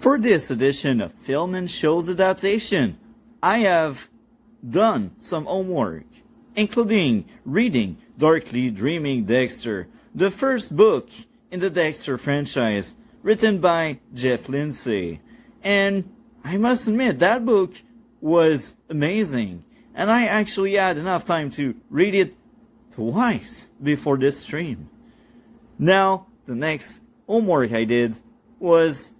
For this edition of Film and Shows Adaptation, I have done some homework, including reading Darkly Dreaming Dexter, the first book in the Dexter franchise, written by Jeff Lindsay. And I must admit, that book was amazing, and I actually had enough time to read it twice before this stream. Now, the next homework I did was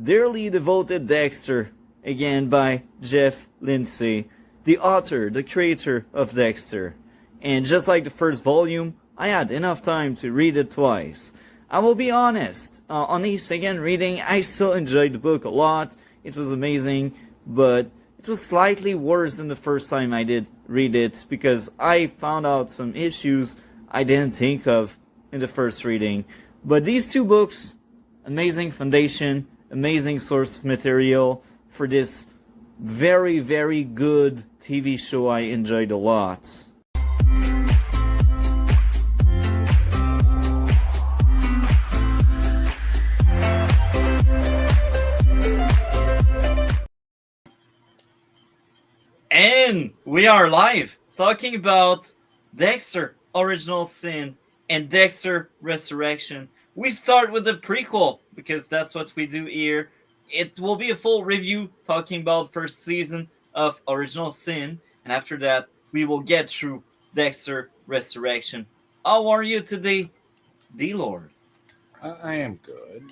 Dearly Devoted Dexter, again by Jeff Lindsay, the author, the creator of Dexter. And just like the first volume, I had enough time to read it twice. I will be honest, on the second reading, I still enjoyed the book a lot. It was amazing, but it was slightly worse than the first time I did read it, because I found out some issues I didn't think of in the first reading. But these two books, amazing foundation, amazing source of material for this very, very good TV show I enjoyed a lot. And we are live talking about Dexter Original Sin and Dexter Resurrection. We start with the prequel because that's what we do here. It will be a full review talking about first season of Original Sin, and after that we will get through Dexter Resurrection. How are you today, Dlord? I am good.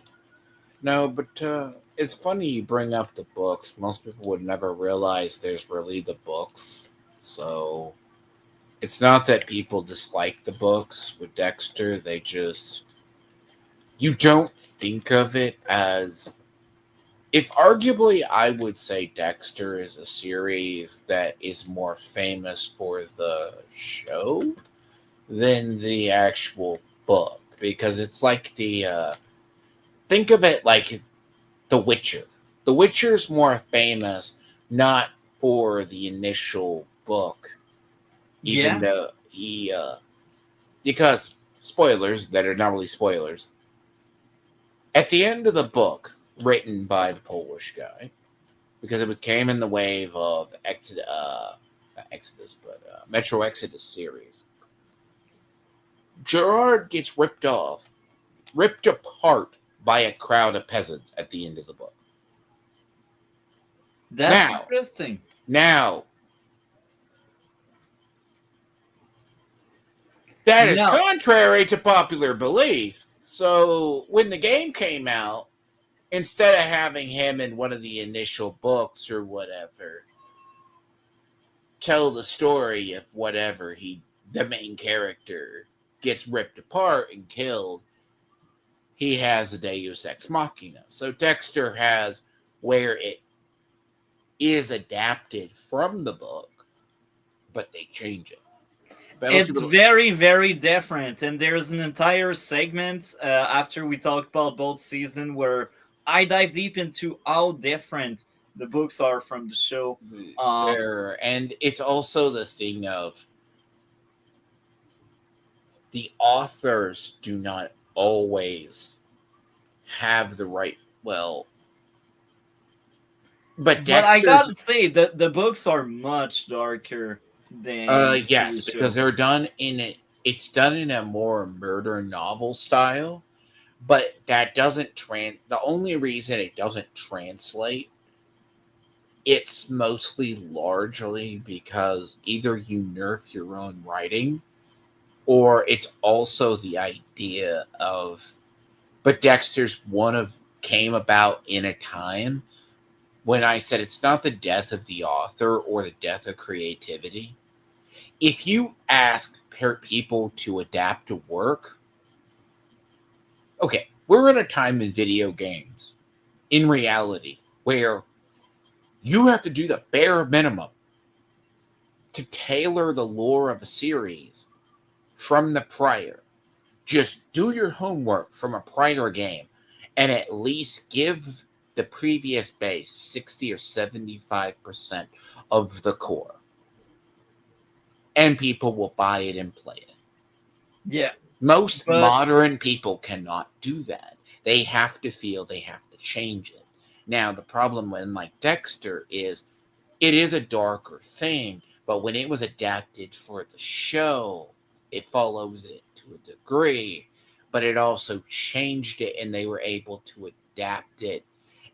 No, but it's funny you bring up the books. Most people would never realize there's really the books. So it's not that people dislike the books with Dexter. They just... You don't think of it as... If arguably I would say Dexter is a series that is more famous for the show than the actual book. Because it's like the... think of it like The Witcher. The Witcher's more famous not for the initial book. Even though he... because, spoilers that are not really spoilers. At the end of the book, written by the Polish guy, because it came in the wave of Metro Exodus series, Gerard gets ripped apart by a crowd of peasants at the end of the book. That's interesting. Now, that is contrary to popular belief. So when the game came out, instead of having him in one of the initial books or whatever, tell the story of whatever the main character gets ripped apart and killed, he has a Deus Ex Machina. So Dexter has where it is adapted from the book, but they change it. It's very, very different, and there's an entire segment after we talk about both seasons where I dive deep into how different the books are from the show. And it's also the thing of the authors do not always have the right, but I gotta say that the books are much darker than yes, because they're done it's done in a more murder novel style, but that doesn't the only reason it doesn't translate, it's mostly largely because either you nerf your own writing, or it's also the idea of, but Dexter's came about in a time when I said it's not the death of the author or the death of creativity. If you ask people to adapt a work, okay, we're in a time in video games, in reality, where you have to do the bare minimum to tailor the lore of a series from the prior. Just do your homework from a prior game and at least give the previous base 60 or 75% of the core. And people will buy it and play it. Yeah. Most modern people cannot do that. They have to feel they have to change it. Now, the problem with like Dexter is it is a darker thing, but when it was adapted for the show, it follows it to a degree, but it also changed it and they were able to adapt it.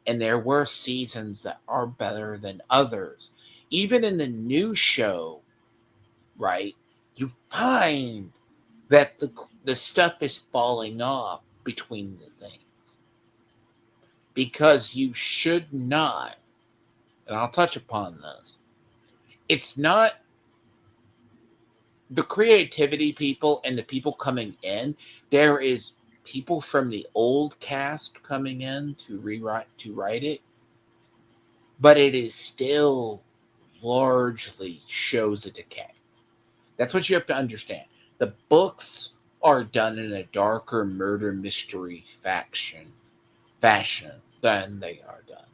And there were seasons that are better than others. Even in the new show, right? You find that the stuff is falling off between the things because you should not, and I'll touch upon this. It's not the creativity people and the people coming in. There is people from the old cast coming in to write it, but it is still largely shows a decay. That's what you have to understand. The books are done in a darker murder mystery fashion than they are done.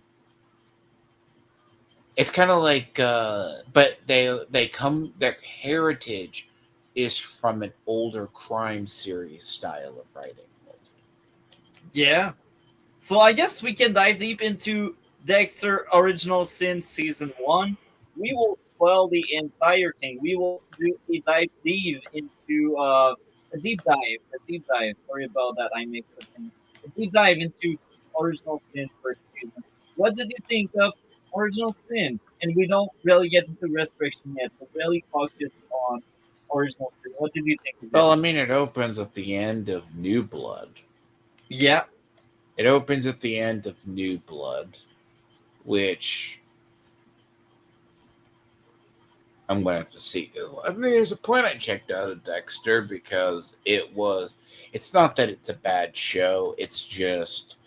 It's kind of like, but they come. Their heritage is from an older crime series style of writing. Yeah. So I guess we can dive deep into Dexter Original Sin Season 1. We will spoil the entire thing. We will do a dive deep into a deep dive. A deep dive. Sorry about that. I mixed the things. A deep dive into Original Sin first season. What did you think of Original Sin? And we don't really get into restriction yet, so really focus on Original Sin. What did you think of it? Well, I mean, it opens at the end of New Blood. Yeah. It opens at the end of New Blood, which I'm going to have to see. Because I mean, there's a point I checked out of Dexter because it's not that it's a bad show. It's just,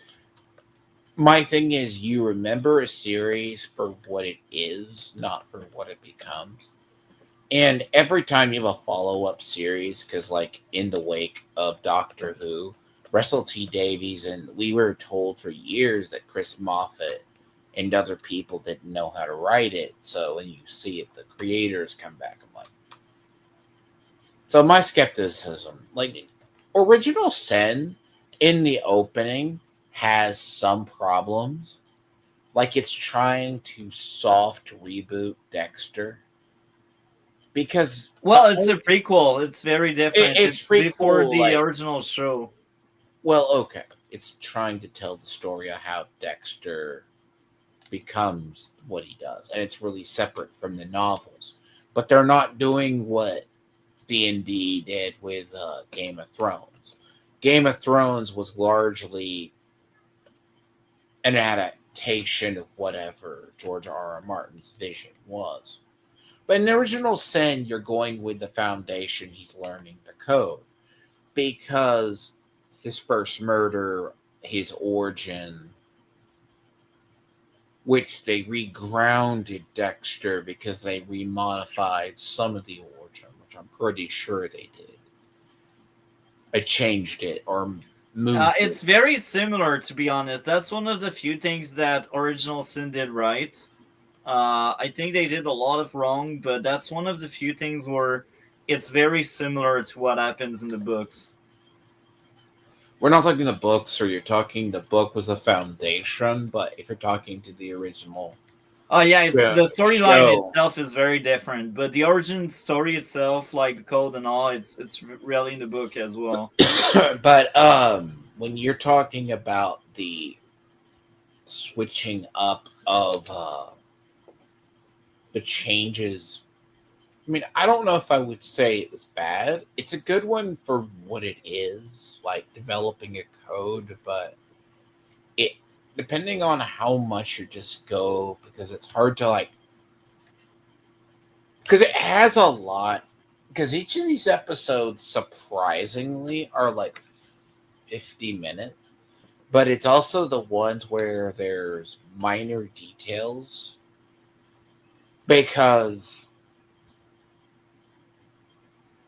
my thing is you remember a series for what it is, not for what it becomes. And every time you have a follow-up series, because like in the wake of Doctor Who, Russell T Davies, and we were told for years that Chris Moffat and other people didn't know how to write it. So when you see it, the creators come back. I'm like, so my skepticism, like Original Sin in the opening has some problems. Like it's trying to soft reboot Dexter. Because Well, it's a prequel. It's very different. it's It's before prequel, the like, original show. well, okay. It's trying to tell the story of how Dexter becomes what he does, and it's really separate from the novels. But they're not doing what D&D did with Game of Thrones. Game of Thrones was largely an adaptation of whatever George R. R. Martin's vision was. But in the Original Sin, you're going with the foundation. He's learning the code because his first murder, his origin, which they regrounded Dexter because they remodified some of the origin, which I'm pretty sure they did. I changed it or moved It's it. very similar, to be honest. That's one of the few things that Original Sin did right. I think they did a lot of wrong, but that's one of the few things where it's very similar to what happens in the books. We're not talking the books, or you're talking the book was a foundation, but if you're talking to the original Oh yeah, it's the storyline show, itself is very different, but the origin story itself, like the code and all, it's really in the book as well. but when you're talking about the switching up of the changes, I mean, I don't know if I would say it was bad. It's a good one for what it is, like developing a code, but it, depending on how much you just go, because it's hard to like, because it has a lot, because each of these episodes surprisingly are like 50 minutes, but it's also the ones where there's minor details, because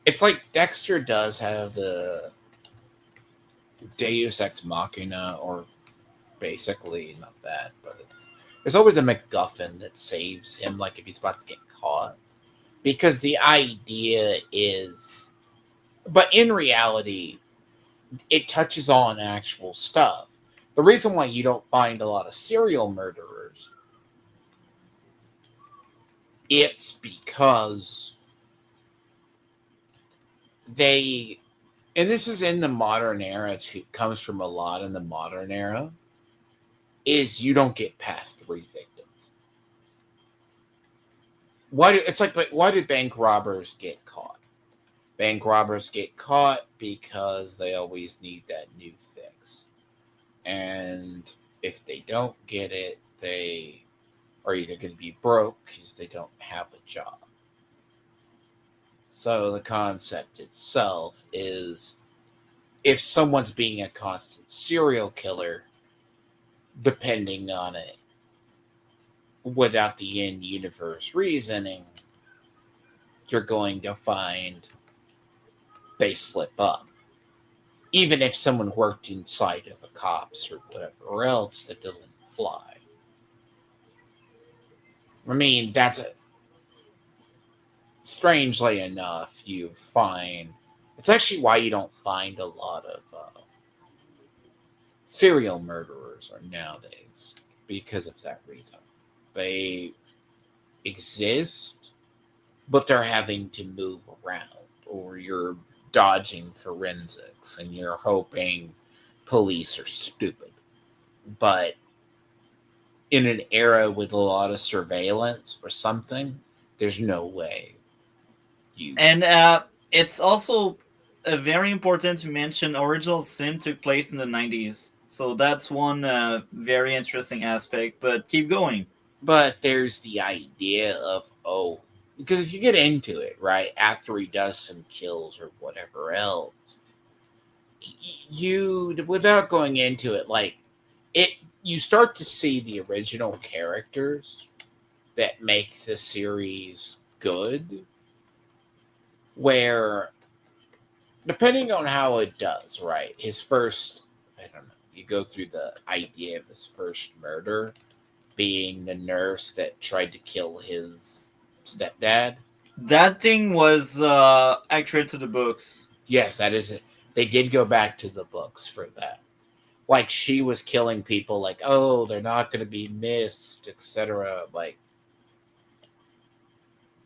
it's like Dexter does have the Deus Ex Machina, or basically not that, but there's always a MacGuffin that saves him, like if he's about to get caught. Because the idea is, but in reality, it touches on actual stuff. The reason why you don't find a lot of serial murderers, it's because they, and this is in the modern era, it comes from a lot in the modern era, is you don't get past 3 victims. Why do bank robbers get caught? Bank robbers get caught because they always need that new fix. And if they don't get it, they are either going to be broke because they don't have a job. So the concept itself is, if someone's being a constant serial killer, depending on it, without the in-universe reasoning, you're going to find they slip up. Even if someone worked inside of a cops or whatever else, that doesn't fly. I mean, strangely enough, you find, it's actually why you don't find a lot of serial murderers nowadays, because of that reason. They exist, but they're having to move around, or you're dodging forensics and you're hoping police are stupid. But in an era with a lot of surveillance or something, there's no way you. And it's also very important to mention Original Sin took place in the 90s. So that's one very interesting aspect. But keep going. But there's the idea of, because if you get into it, right, after he does some kills or whatever else, you, without going into it, like, you start to see the original characters that make the series good, where, depending on how it does, right, his first, I don't know, you go through the idea of his first murder being the nurse that tried to kill his stepdad. That thing was accurate to the books. Yes, that is it. They did go back to the books for that. Like, she was killing people, like, oh, they're not going to be missed, etc. Like,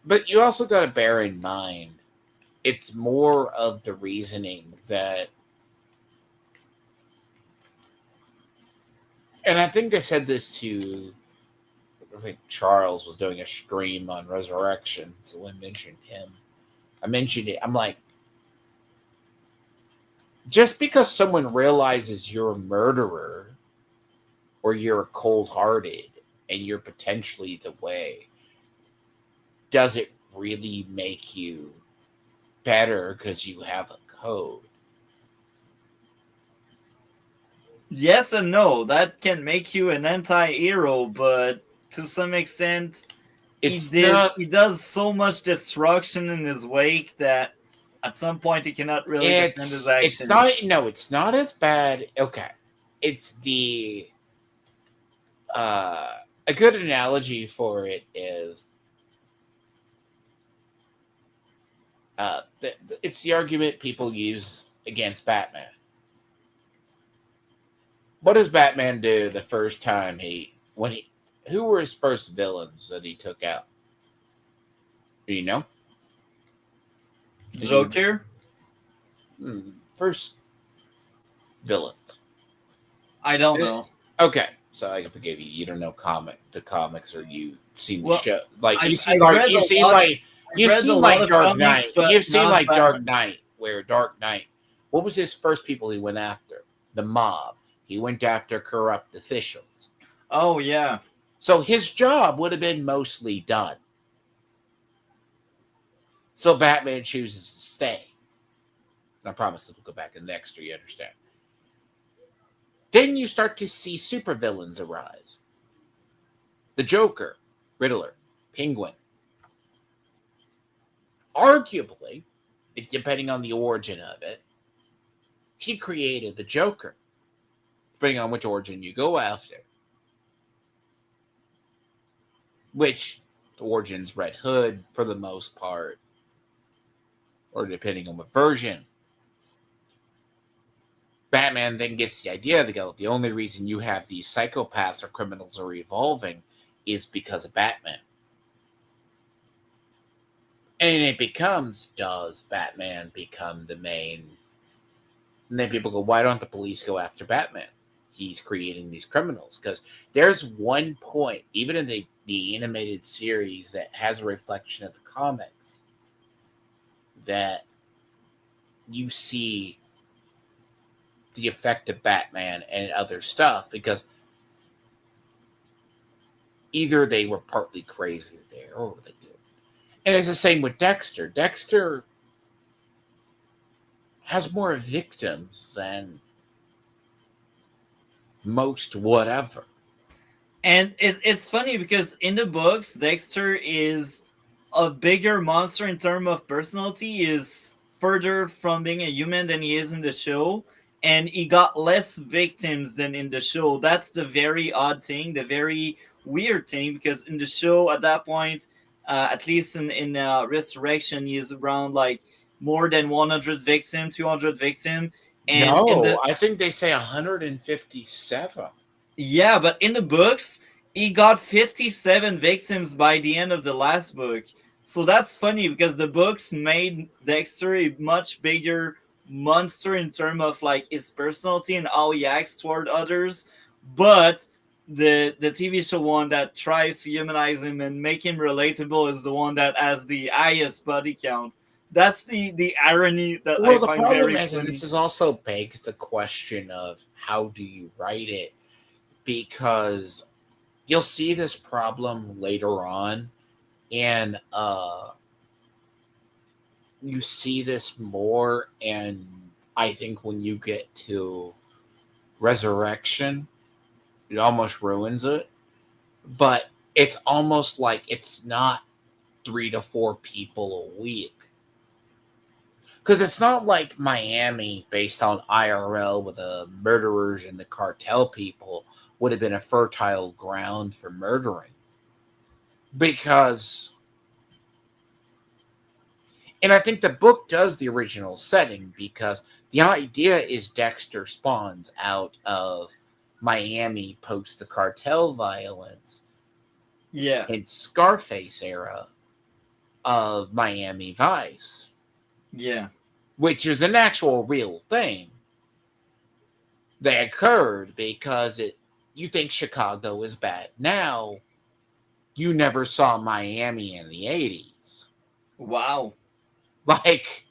but you also got to bear in mind, it's more of the reasoning that, and I think I said this to, I think Charles was doing a stream on Resurrection, so I mentioned him. I mentioned it. I'm like, just because someone realizes you're a murderer or you're cold-hearted and you're potentially the way, does it really make you better because you have a code? Yes and no. That can make you an anti-hero, but to some extent, he does so much destruction in his wake that at some point he cannot really defend his actions. It's not as bad. Okay. It's the a good analogy for it is it's the argument people use against Batman. What does Batman do the first time who were his first villains that he took out? Do you know? Joker? First villain. I don't know. Okay, so I can forgive you. You don't know the comics, or you've seen the show. Like, you've seen like Dark Knight. You've seen like Dark Knight, where Dark Knight, what was his first people he went after? The mob. He went after corrupt officials. Oh, yeah. So his job would have been mostly done. So Batman chooses to stay. And I promise we'll go back in next year, you understand. Then you start to see supervillains arise. The Joker, Riddler, Penguin. Arguably, depending on the origin of it, he created the Joker. Depending on which origin you go after. Which origin's Red Hood, for the most part. Or depending on what version. Batman then gets the idea to go, the only reason you have these psychopaths or criminals are evolving is because of Batman. And it becomes, does Batman become the main? And then people go, why don't the police go after Batman? He's creating these criminals. Because there's one point, even in the animated series, that has a reflection of the comics, that you see the effect of Batman and other stuff, because either they were partly crazy there, or they do. And it's the same with Dexter. Dexter has more victims than most whatever. And it's funny because in the books, Dexter is a bigger monster in terms of personality, is further from being a human than he is in the show, and he got less victims than in the show. That's the very odd thing, the very weird thing, because in the show at that point, at least in Resurrection, he is around like more than 100 victim, 200 victim, and in No, the I think they say 157. yeah, but in the books, he got 57 victims by the end of the last book. So that's funny because the books made Dexter a much bigger monster in terms of like his personality and how he acts toward others. But the TV show one that tries to humanize him and make him relatable is the one that has the highest body count. That's the irony that I Well, the find problem very is, and funny. this is also begs the question of how do you write it? Because you'll see this problem later on, and you see this more, and I think when you get to Resurrection, it almost ruins it. But it's almost like it's not 3 to 4 people a week. Because it's not like Miami, based on IRL with the murderers and the cartel people, would have been a fertile ground for murdering. Because, and I think the book does the original setting, because the idea is Dexter spawns out of Miami post the cartel violence Yeah, and Scarface era of Miami Vice, yeah. which is an actual real thing that occurred, because you think Chicago is bad now, you never saw Miami in the 80s. Wow. Like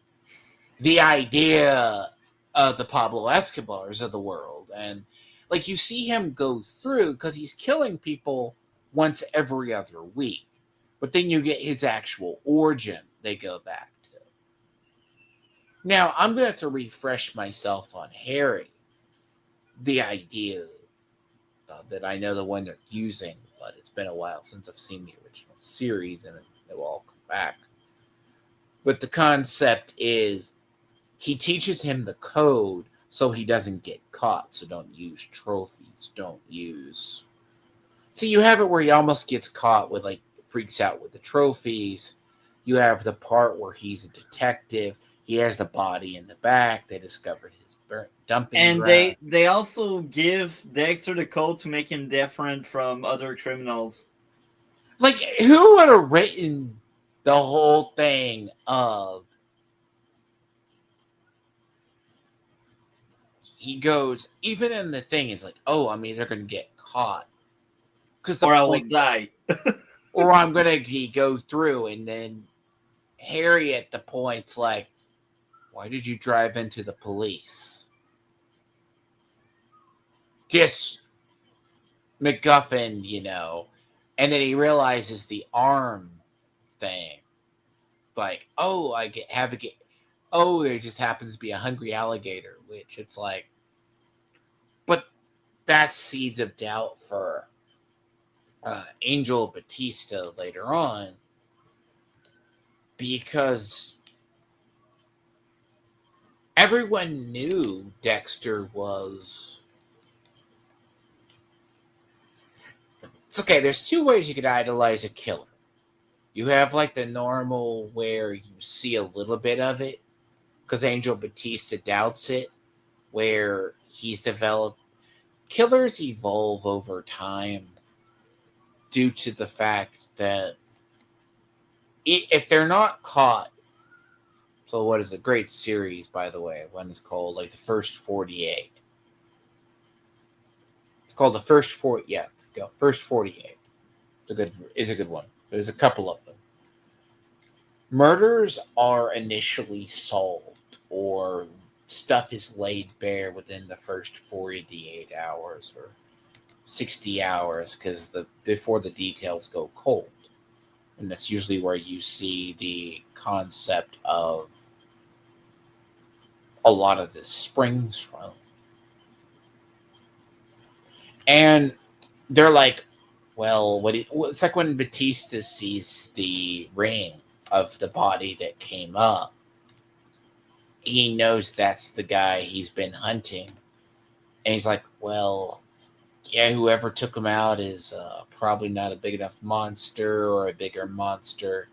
the idea of the Pablo Escobars of the world, and like you see him go through, because he's killing people once every other week, but then you get his actual origin they go back to. Now I'm going to have to refresh myself on Harry, the idea that I know the one they're using, but it's been a while since I've seen the original series, and it will all come back. But the concept is he teaches him the code so he doesn't get caught. So don't use trophies. Don't use. See, you have it where he almost gets caught with, like, freaks out with the trophies. You have the part where he's a detective. He has the body in the back. They discovered his dumping And ground. they also give Dexter the code to make him different from other criminals. Like, who would have written the whole thing of he goes, even in the thing is like, oh, I'm either going to get caught because the Or I will point, die. or I'm going to go through, and then Harry at the point's like, why did you drive into the police? Just MacGuffin, and then he realizes the arm thing. Like, oh, oh, there just happens to be a hungry alligator, which it's like, but that's seeds of doubt for Angel Batista later on, because everyone knew Dexter was. It's okay. There's 2 ways you could idolize a killer. You have like the normal where you see a little bit of it, because Angel Batista doubts it, where he's developed. Killers evolve over time due to the fact that if they're not caught, so what is a great series, by the way, one is called like the First 48. It's called the First 40. Yeah, go First 48. It's a good one. There's a couple of them. Murders are initially solved or stuff is laid bare within the first 48 hours or 60 hours before the details go cold. And that's usually where you see the concept of a lot of this springs from. And they're like, well, it's like when Batista sees the ring of the body that came up. He knows that's the guy he's been hunting. And he's like, well, yeah, whoever took him out is probably not a big enough monster or a bigger monster.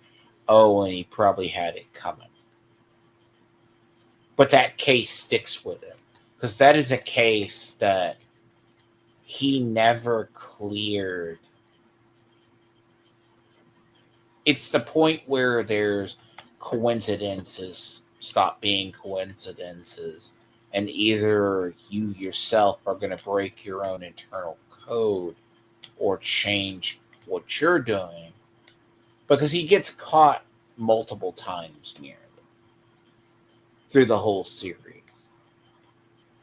Oh, and he probably had it coming. But that case sticks with him. Because that is a case that he never cleared. It's the point where there's coincidences stop being coincidences, and either you yourself are going to break your own internal code or change what you're doing, because he gets caught multiple times nearly through the whole series.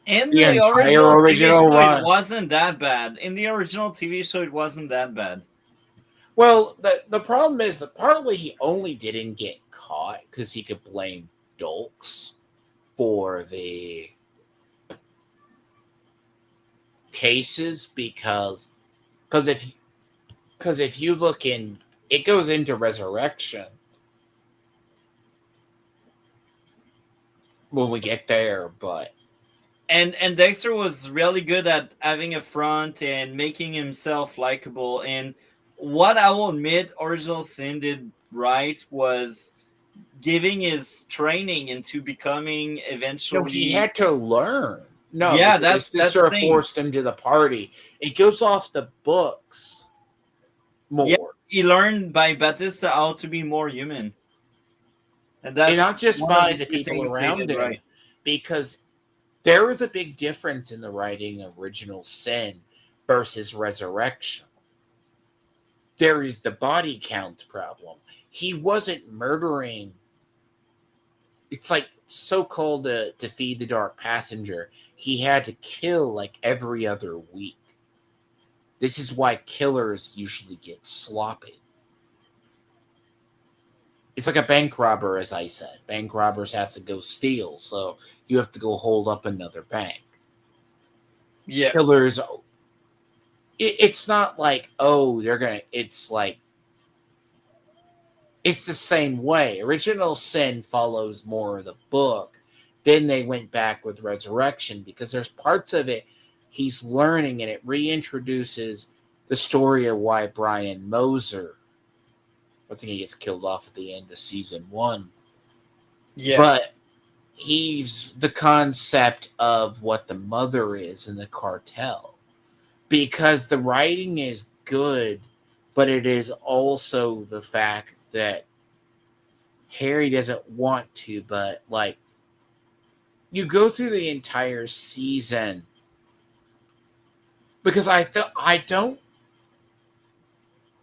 In The the entire original TV show, run. it wasn't that bad. In the original TV show, it wasn't that bad. Well, the problem is that partly he only didn't get caught because he could blame Dulks for the cases because if you look in, it goes into Resurrection when we get there, but And Dexter was really good at having a front and making himself likable. And what I will admit, Original Sin did right was giving his training into becoming eventually. no, he had to learn. No, Yeah, because his that's the sister thing. forced him to the party. It goes off the books more. Yeah, he learned by Batista how to be more human, and And not just by the people things they around did him, right. because there was a big difference in the writing of Original Sin versus Resurrection. There is the body count problem. He wasn't murdering. It's like so-called to feed the dark passenger. He had to kill like every other week. This is why killers usually get sloppy. It's like a bank robber, as I said. Bank robbers have to go steal, so you have to go hold up another bank. Yeah, Killers, it's not like, oh, they're gonna. It's like it's the same way. Original Sin follows more of the book. Then they went back with Resurrection because there's parts of it he's learning, and it reintroduces the story of why Brian Moser, I think he gets killed off at the end of season 1. yeah. But he's the concept of what the mother is in the cartel. Because the writing is good, but it is also the fact that Harry doesn't want to, but like you go through the entire season, because I'm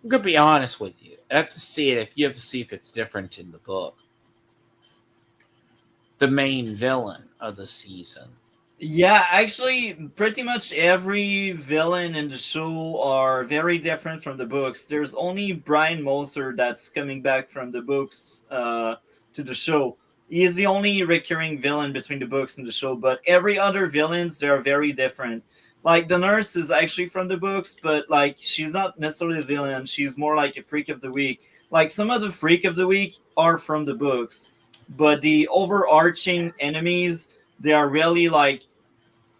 gonna be honest with you. I have to see it. If you have to see if it's different in the book. The main villain of the season. Yeah, actually, pretty much every villain in the show are very different from the books. There's only Brian Moser that's coming back from the books to the show. He is the only recurring villain between the books and the show, but every other villains, they're very different. Like, the nurse is actually from the books, but, like, she's not necessarily a villain. She's more like a freak of the week. Like, some of the freak of the week are from the books, but the overarching enemies, they are really like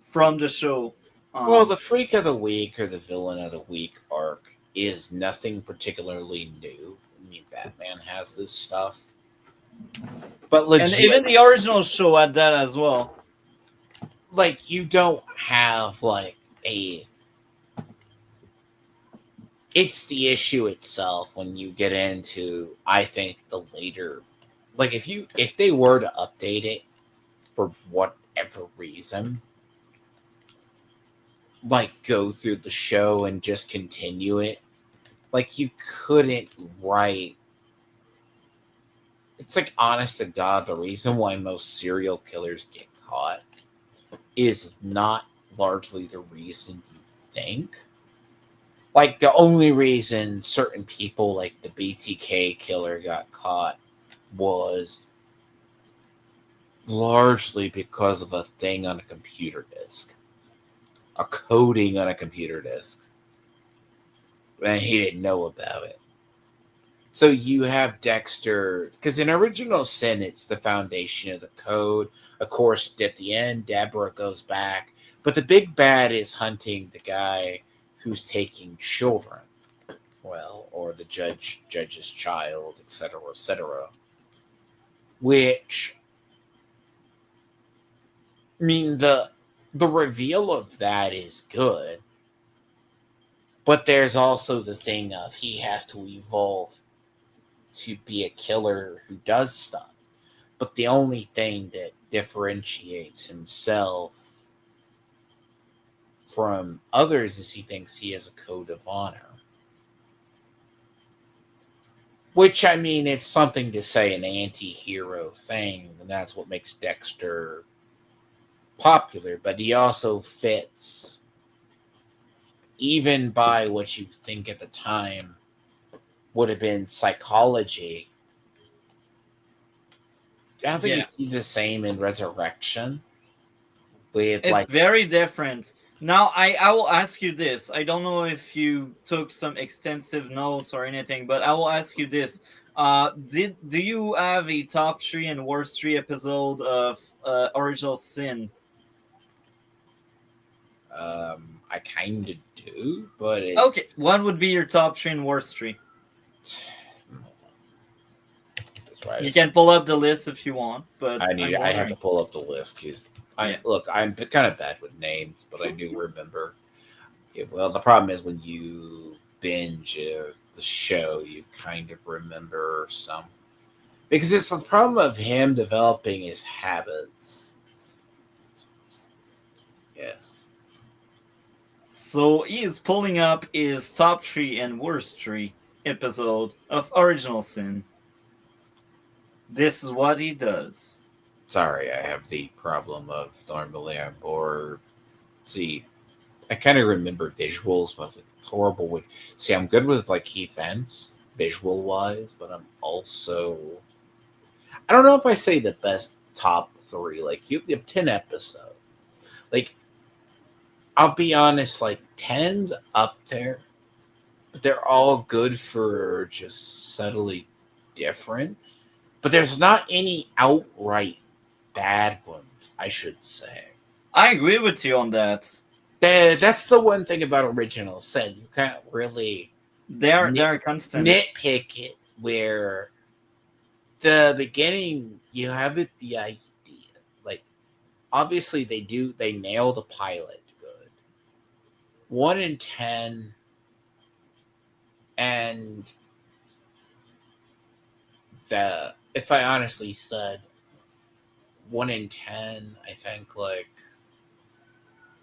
from the show. Well, the Freak of the Week or the Villain of the Week arc is nothing particularly new. I mean, Batman has this stuff. But legit, and even the original show had that as well. like you don't have like a it's the issue itself when you get into I think the later like if they were to update it for whatever reason, like go through the show and just continue it, like you couldn't write. It's like honest to God, the reason why most serial killers get caught is not largely the reason you think. Like the only reason certain people like the BTK killer got caught was largely because of a thing on a computer disk, a coding on a computer disk, and he didn't know about it. So you have Dexter, because in Original Sin, it's the foundation of the code. Of course, at the end, Deborah goes back, but the big bad is hunting the guy who's taking children, well, or the judge's child, etc., etc. Which I mean the reveal of that is good, but there's also the thing of he has to evolve to be a killer who does stuff. But the only thing that differentiates himself from others is he thinks he has a code of honor. Which, I mean, it's something to say an anti-hero thing, and that's what makes Dexter popular. But he also fits, even by what you think at the time would have been psychology. I don't think you Yeah, see the same in Resurrection with, it's like, very different. Now, I will ask you this. I don't know if you took some extensive notes or anything, but I will ask you this. Do you have a top three and worst three episode of Original Sin? I kind of do, but Okay, it's what would be your top three and worst three? that's why You can pull up the list if you want, but I'm I have to wondering. pull up the list because Yeah. I'm kind of bad with names, but I do remember. Yeah, well, the problem is when you binge the show, you kind of remember some because it's the problem of him developing his habits. Yes. So he is pulling up his top three and worst three episode of Original Sin. This is what he does. Sorry, I have the problem of normally I'm more. See, I kind of remember visuals, but it's horrible with. See, I'm good with like key events visual wise, but I'm also. I don't know if I say the best top three. Like you have 10 episodes. Like I'll be honest, like ten's up there, but they're all good for just subtly different. But there's not any outright bad ones, I should say. I agree with you on that. That's the one thing about Original Sin. You can't really They're constant. nitpick it where the beginning you have it the idea like obviously they nail the pilot good 1 in 10 and the if I honestly said 1 in 10 I think like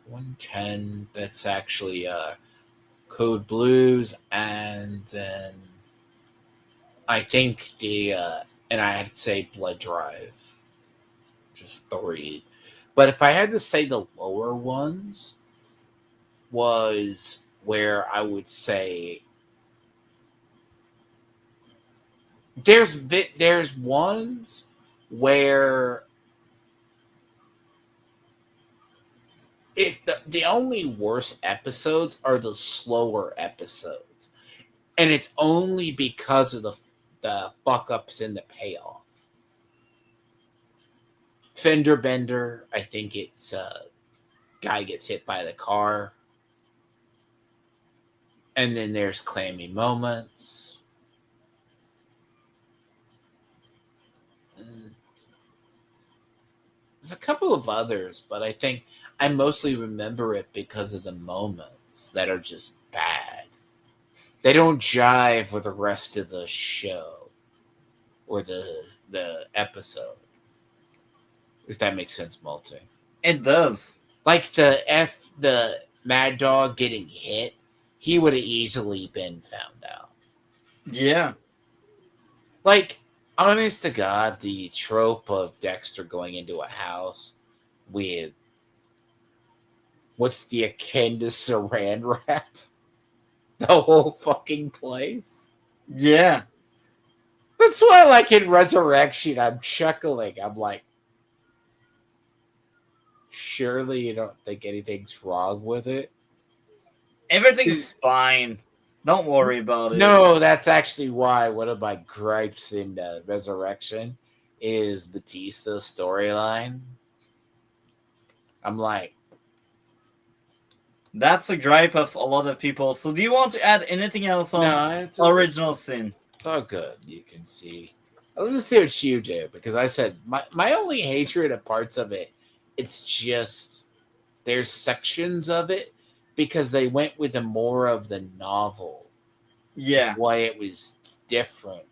110 that's actually Code Blues and then I think the and I had to say Blood Drive just three. But if I had to say the lower ones was where I would say there's ones where if the only worst episodes are the slower episodes. And it's only because of the fuck ups in the payoff. Fender Bender, I think it's guy gets hit by the car. And then there's Clammy Moments. And there's a couple of others, but I think I mostly remember it because of the moments that are just bad. They don't jive with the rest of the show or the episode. If that makes sense, Multi. It does. Like the Mad Dog getting hit, he would have easily been found out. Yeah. Like, honest to God, the trope of Dexter going into a house with what's the akin to saran wrap? The whole fucking place. Yeah. That's why, like, in Resurrection, I'm chuckling. I'm like, surely you don't think anything's wrong with it? Everything's fine. Don't worry about it. No, that's actually why one of my gripes in Resurrection is Batista's storyline. I'm like, That's a gripe of a lot of people. So do you want to add anything else on no, Original Sin? it's all good. You can see. Let's just see what you do, because I said my only hatred of parts of it, it's just there's sections of it because they went with the more of the novel. Yeah. Why it was different.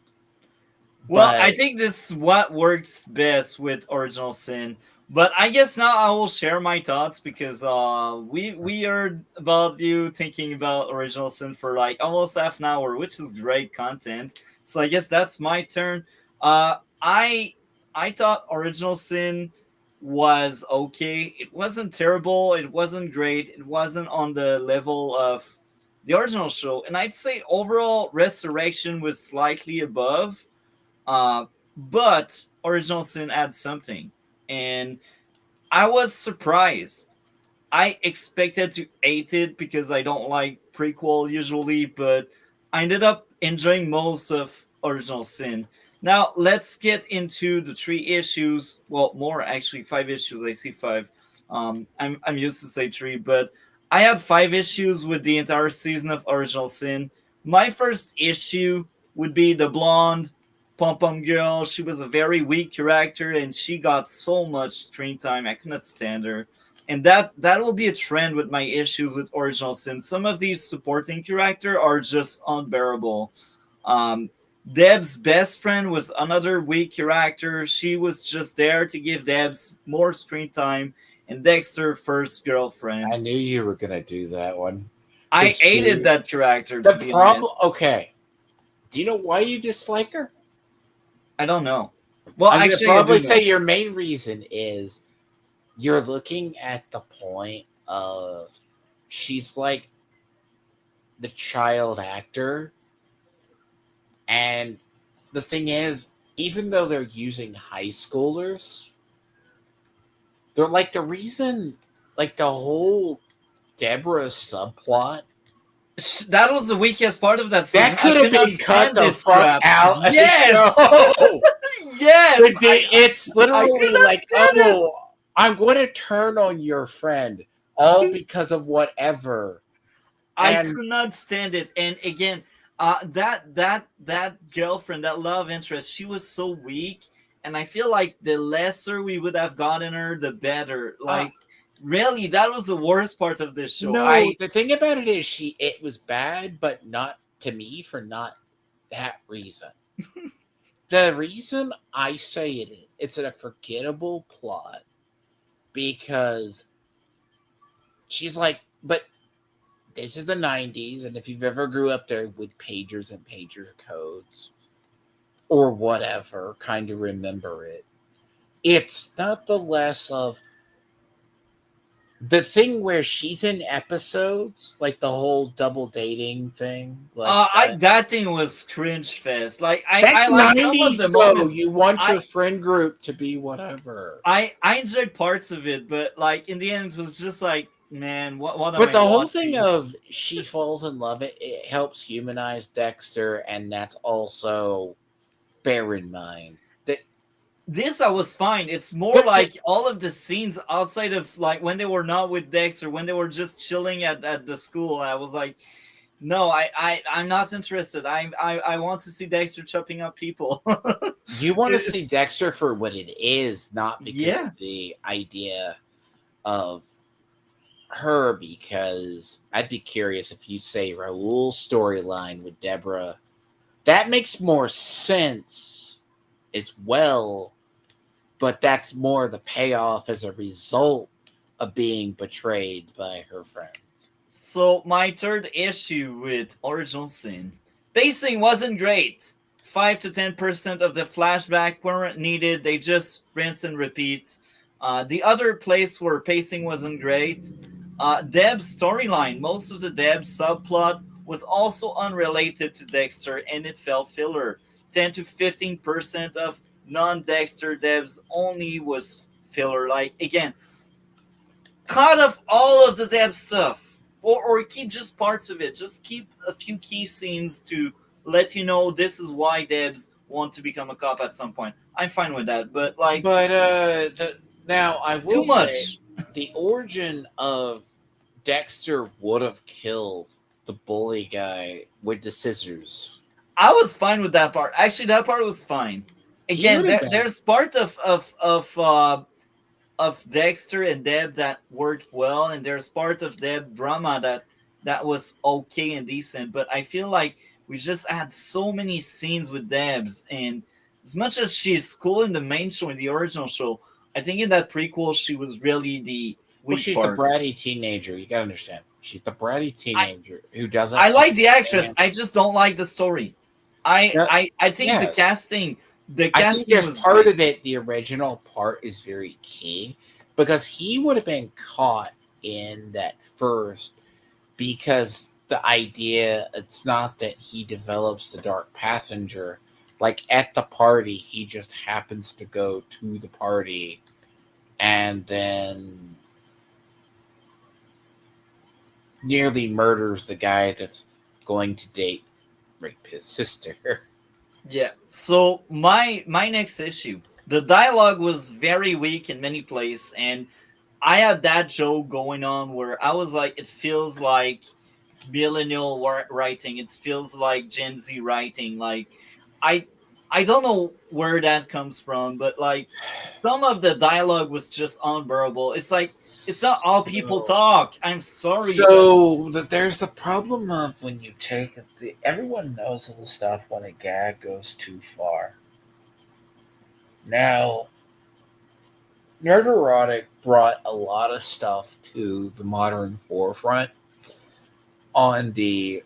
Well, But I think this is what works best with Original Sin. But I guess now I will share my thoughts because we heard about you thinking about Original Sin for like almost half an hour, which is great content. So I guess that's my turn. I thought Original Sin was okay. It wasn't terrible. It wasn't great. It wasn't on the level of the original show. And I'd say overall Resurrection was slightly above. But Original Sin adds something. And I was surprised. I expected to hate it because I don't like prequel usually, but I ended up enjoying most of Original Sin. Now let's get into the three issues. Well, more actually, five issues. I see five. I'm used to say three, but I had five issues with the entire season of Original Sin. My first issue would be the blonde pom pom girl. She was a very weak character, and she got so much screen time. I could not stand her, and that will be a trend with my issues with Original Sin. Some of these supporting character are just unbearable. Um, Deb's best friend was another weak character. She was just there to give Deb's more screen time, and Dexter first girlfriend. I knew you were gonna do that one. I But hated that character. To The be problem, honest, okay. Do you know why you dislike her? I don't know. Well, I'm gonna actually, probably I do know. say your main reason is you're looking at the point of she's like the child actor, and the thing is, even though they're using high schoolers, they're like the reason, like the whole Deborah subplot. That was the weakest part of that season. That could I have cannot been cut stand the this fuck crap. out of the Yes, show. yes. It's I literally cannot like, stand it. oh, I'm going to turn on your friend, all because of whatever. I And could not stand it. And again, that girlfriend, that love interest, she was so weak. And I feel like the lesser we would have gotten her, the better. Like, really, that was the worst part of this show. no, the thing about it is, it was bad, but not to me for not that reason. The reason I say it is, it's a forgettable plot because she's like, but this is the 90s, and if you've ever grew up there with pagers and pager codes or whatever, kind of remember it. It's not the less of the thing where she's in episodes, like the whole double dating thing. Like that thing was cringe fest. Like that's I like some of 90s the though. moments. You want I your friend group to be whatever. I enjoyed parts of it, but like in the end, it was just like, man, what am But I the whole watching? thing of she falls in love, it helps humanize Dexter, and that's also bear in mind that. This I was fine. It's more But like all of the scenes outside of like when they were not with Dexter, when they were just chilling at the school. I was like, no, I'm not interested. I want to see Dexter chopping up people. You want to see Dexter for what it is, not because Yeah. of the idea of her because I'd be curious if you say Raul's storyline with Deborah. That makes more sense as well, but that's more the payoff as a result of being betrayed by her friends. So my third issue with Original Sin, pacing wasn't great. 5 to 10% of the flashback weren't needed. They just rinse and repeat. The other place where pacing wasn't great, Deb's storyline. Most of the Deb subplot was also unrelated to Dexter, and it felt filler. 10 to 15% of non-Dexter Debs only was filler. Like again, cut off all of the Deb stuff, or keep just parts of it. Just keep a few key scenes to let you know this is why Debs want to become a cop at some point. I'm fine with that, but like But now I will too say much. the origin of Dexter would have killed the bully guy with the scissors. I was fine with that part. Actually, that part was fine. He Again, would have been. there's part of Dexter and Deb that worked well, and there's part of Deb drama that was okay and decent. But I feel like we just had so many scenes with Debs, and as much as she's cool in the main show, in the original show, I think in that prequel she was really the Well, weak she's the part. bratty teenager. You gotta understand. She's the bratty I teenager who doesn't I like the actress. understand. I just don't like the story. No, I think yes, the I think casting there's was part great. of it. The original part is very key because he would have been caught in that first because the idea it's not that he develops the dark passenger like at the party he just happens to go to the party and then nearly murders the guy that's going to rape his sister. Yeah. So my next issue, the dialogue was very weak in many places, and I had that joke going on where I was like, it feels like millennial writing. It feels like Gen Z writing. Like I I don't know where that comes from, but like some of the dialogue was just unbearable. It's like it's not all people so talk. I'm sorry, but there's the problem of when you take it everyone knows of the stuff when a gag goes too far. Now Nerd Erotic brought a lot of stuff to the modern forefront on the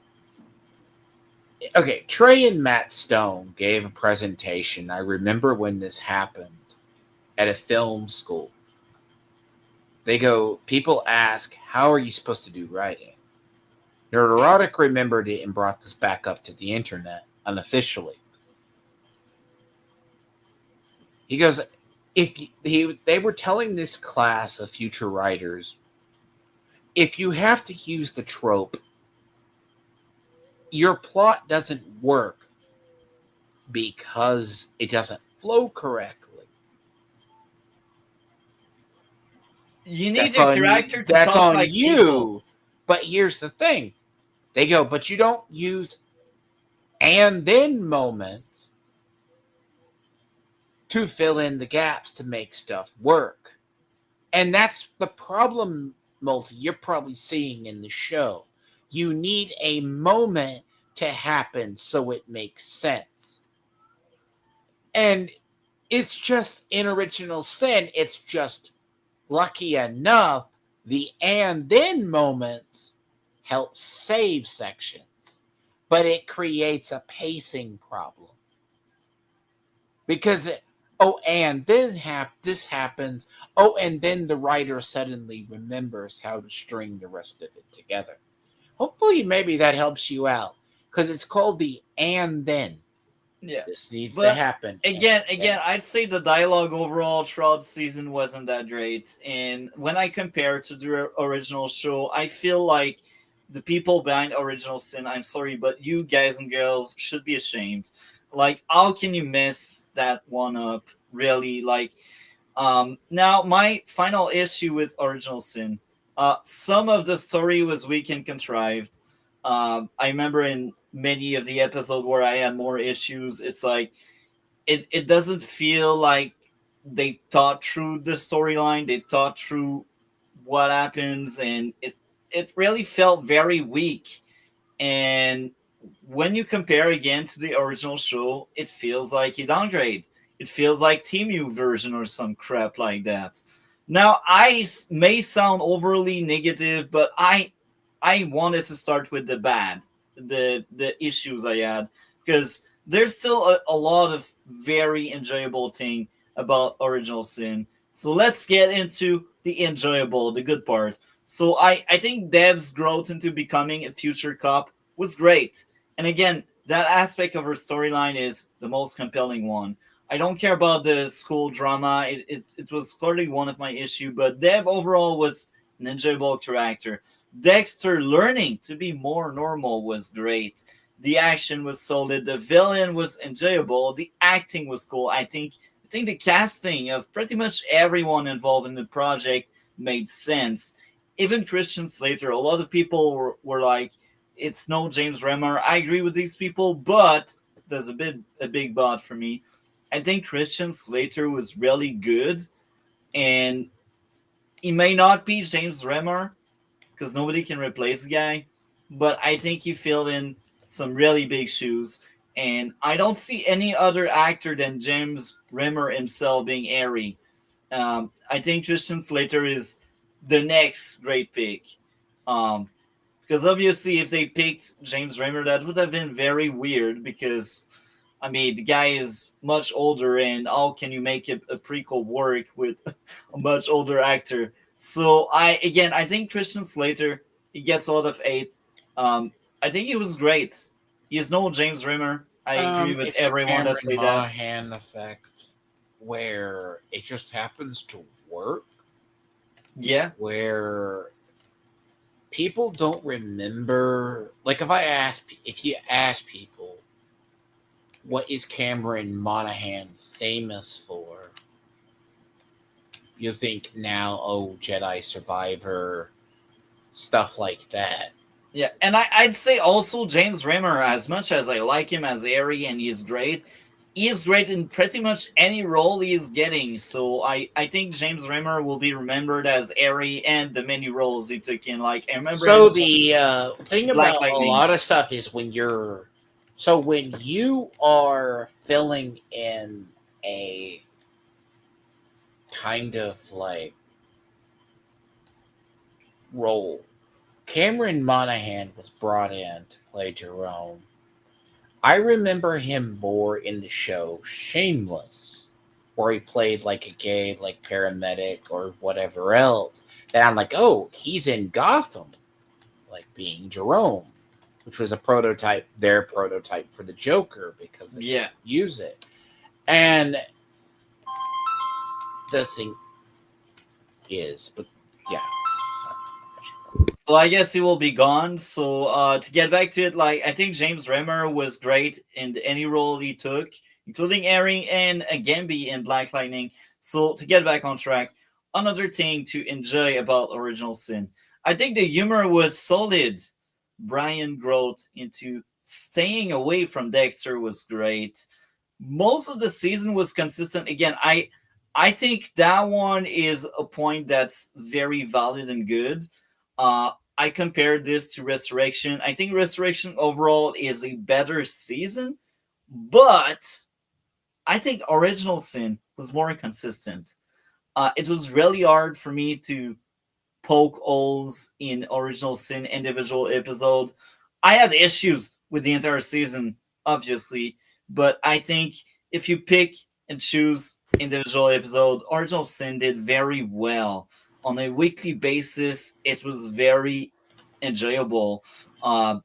okay, Trey and Matt Stone gave a presentation. I remember when this happened at a film school. They go, people ask, how are you supposed to do writing? Nerd Erotic remembered it and brought this back up to the internet unofficially. He goes, they were telling this class of future writers, if you have to use the trope, your plot doesn't work because it doesn't flow correctly. you need a character to That's talk on like people. you. But here's the thing. They go, but you don't use and then moments to fill in the gaps to make stuff work. And that's the problem, Multi, you're probably seeing in the show. You need a moment to happen so it makes sense. And it's just in Original Sin, it's just lucky enough the and then moments help save sections, but it creates a pacing problem because oh, and then this happens. Oh, and then the writer suddenly remembers how to string the rest of it together. Hopefully, maybe that helps you out because it's called the and then. Yeah. This needs to But happen. And again, then. I'd say the dialogue overall throughout the season wasn't that great. And when I compare it to the original show, I feel like the people behind Original Sin, I'm sorry, but you guys and girls should be ashamed. Like, how can you mess that one up? Really? Like, now my final issue with Original Sin. Some of the story was weak and contrived. I remember in many of the episodes where I had more issues, it's like it doesn't feel like they thought through the storyline, they thought through what happens, and it really felt very weak. And when you compare again to the original show, it feels like a downgrade. It feels like TMU version or some crap like that. Now, may sound overly negative, but I wanted to start with the bad, the issues I had, because there's still a lot of very enjoyable thing about Original Sin. So let's get into the enjoyable, the good part. So I think Deb's growth into becoming a future cop was great. And again, that aspect of her storyline is the most compelling one. I don't care about the school drama. It was clearly one of my issue, but Deb overall was an enjoyable character. Dexter learning to be more normal was great. The action was solid. The villain was enjoyable. The acting was cool. I think the casting of pretty much everyone involved in the project made sense. Even Christian Slater, a lot of people were like, it's no James Remar. I agree with these people, but there's a big but for me. I think Christian Slater was really good, and he may not be James Remar because nobody can replace the guy, but I think he filled in some really big shoes. And I don't see any other actor than James Remar himself being Airy. I think Christian Slater is the next great pick. Um, because obviously, if they picked James Remar, that would have been very weird. Because I mean, the guy is much older, and how can you make a prequel work with a much older actor? So I think Christian Slater he gets a lot of hate. Um, I think he was great. He's no James Remar. I agree with It's the everyone that Cameron say that. Monaghan effect, where it just happens to work, Yeah, where people don't remember. Like if you ask people, what is Cameron Monaghan famous for? You think now, oh, Jedi Survivor, stuff like that. yeah, and I'd say also James Remar, as much as I like him as Airy and he is great in pretty much any role he is getting. So I think James Remar will be remembered as Airy and the many roles he took in. Like I remember So him the thing Black about a Lightning. lot of stuff is when you are filling in a kind of like role. Cameron Monaghan was brought in to play Jerome. I remember him more in the show Shameless, where he played like a gay, like paramedic or whatever else. Then I'm like, oh, he's in Gotham, like being Jerome, which was their prototype for the Joker because they Yeah. use it. And the thing but yeah. So I guess he will be gone. So to get back to it, like I think James Remar was great in any role he took, including Airing and Gambi in Black Lightning. So to get back on track, another thing to enjoy about Original Sin, I think the humor was solid. Brian growth into staying away from Dexter was great. Most of the season was consistent. Again, I think that one is a point that's very valid and good. I compared this to Resurrection. I think Resurrection overall is a better season, but I think Original Sin was more consistent. It was really hard for me to poke holes in Original Sin individual episode. I had issues with the entire season, obviously, but I think if you pick and choose individual episode, Original Sin did very well. On a weekly basis, it was very enjoyable. Uh,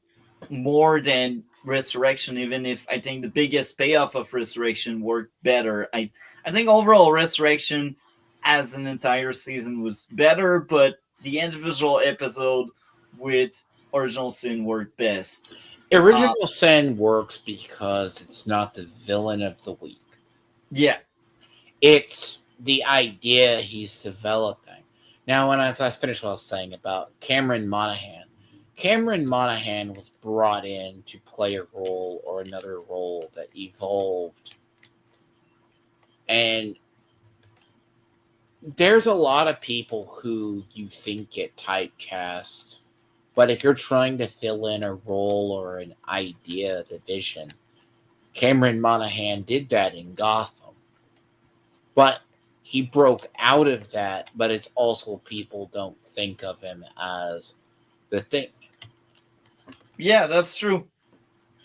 More than Resurrection, even if I think the biggest payoff of Resurrection worked better. I think overall Resurrection as an entire season was better, but the individual episode with Original Sin worked best. Uh, Original Sin works because it's not the villain of the week. yeah, It's the idea he's developing. Now, when I finished what I was saying about Cameron Monaghan was brought in to play a role or another role that evolved. And there's a lot of people who you think get typecast, but if you're trying to fill in a role or an idea, the vision, Cameron Monaghan did that in Gotham, but he broke out of that. But it's also people don't think of him as the thing. Yeah, that's true.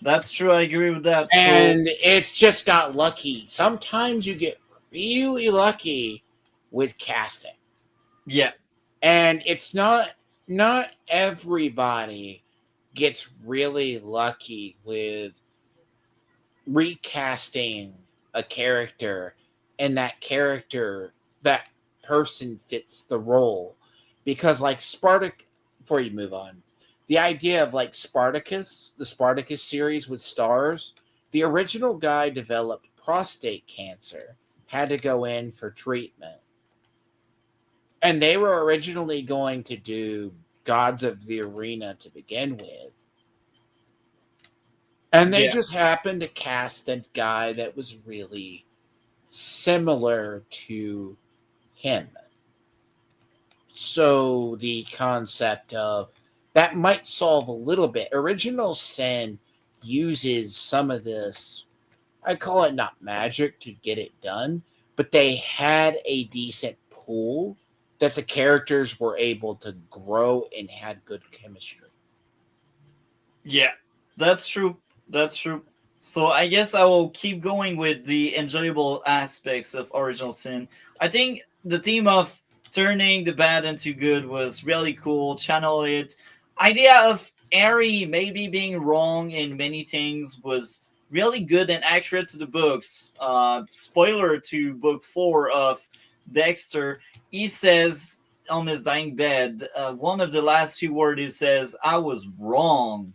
That's true. I agree with that. So And it's just got lucky. Sometimes you get really lucky with casting. yeah, And it's not everybody gets really lucky with recasting a character and that person fits the role. Because like Spartacus, before you move on, the idea of like Spartacus, the Spartacus series with stars, the original guy developed prostate cancer, had to go in for treatment, and they were originally going to do Gods of the Arena to begin with, and they yeah, just happened to cast a guy that was really similar to him. So the concept of that might solve a little bit. Original Sin uses some of this, I call it not magic to get it done, but they had a decent pool that the characters were able to grow and had good chemistry. yeah. That's true. That's true. So I guess I will keep going with the enjoyable aspects of Original Sin. I think the theme of turning the bad into good was really cool. Channel it. Idea of Ari maybe being wrong in many things was really good and accurate to the books. Spoiler to book 4 of Dexter. He says on his dying bed, one of the last few words he says, "I was wrong."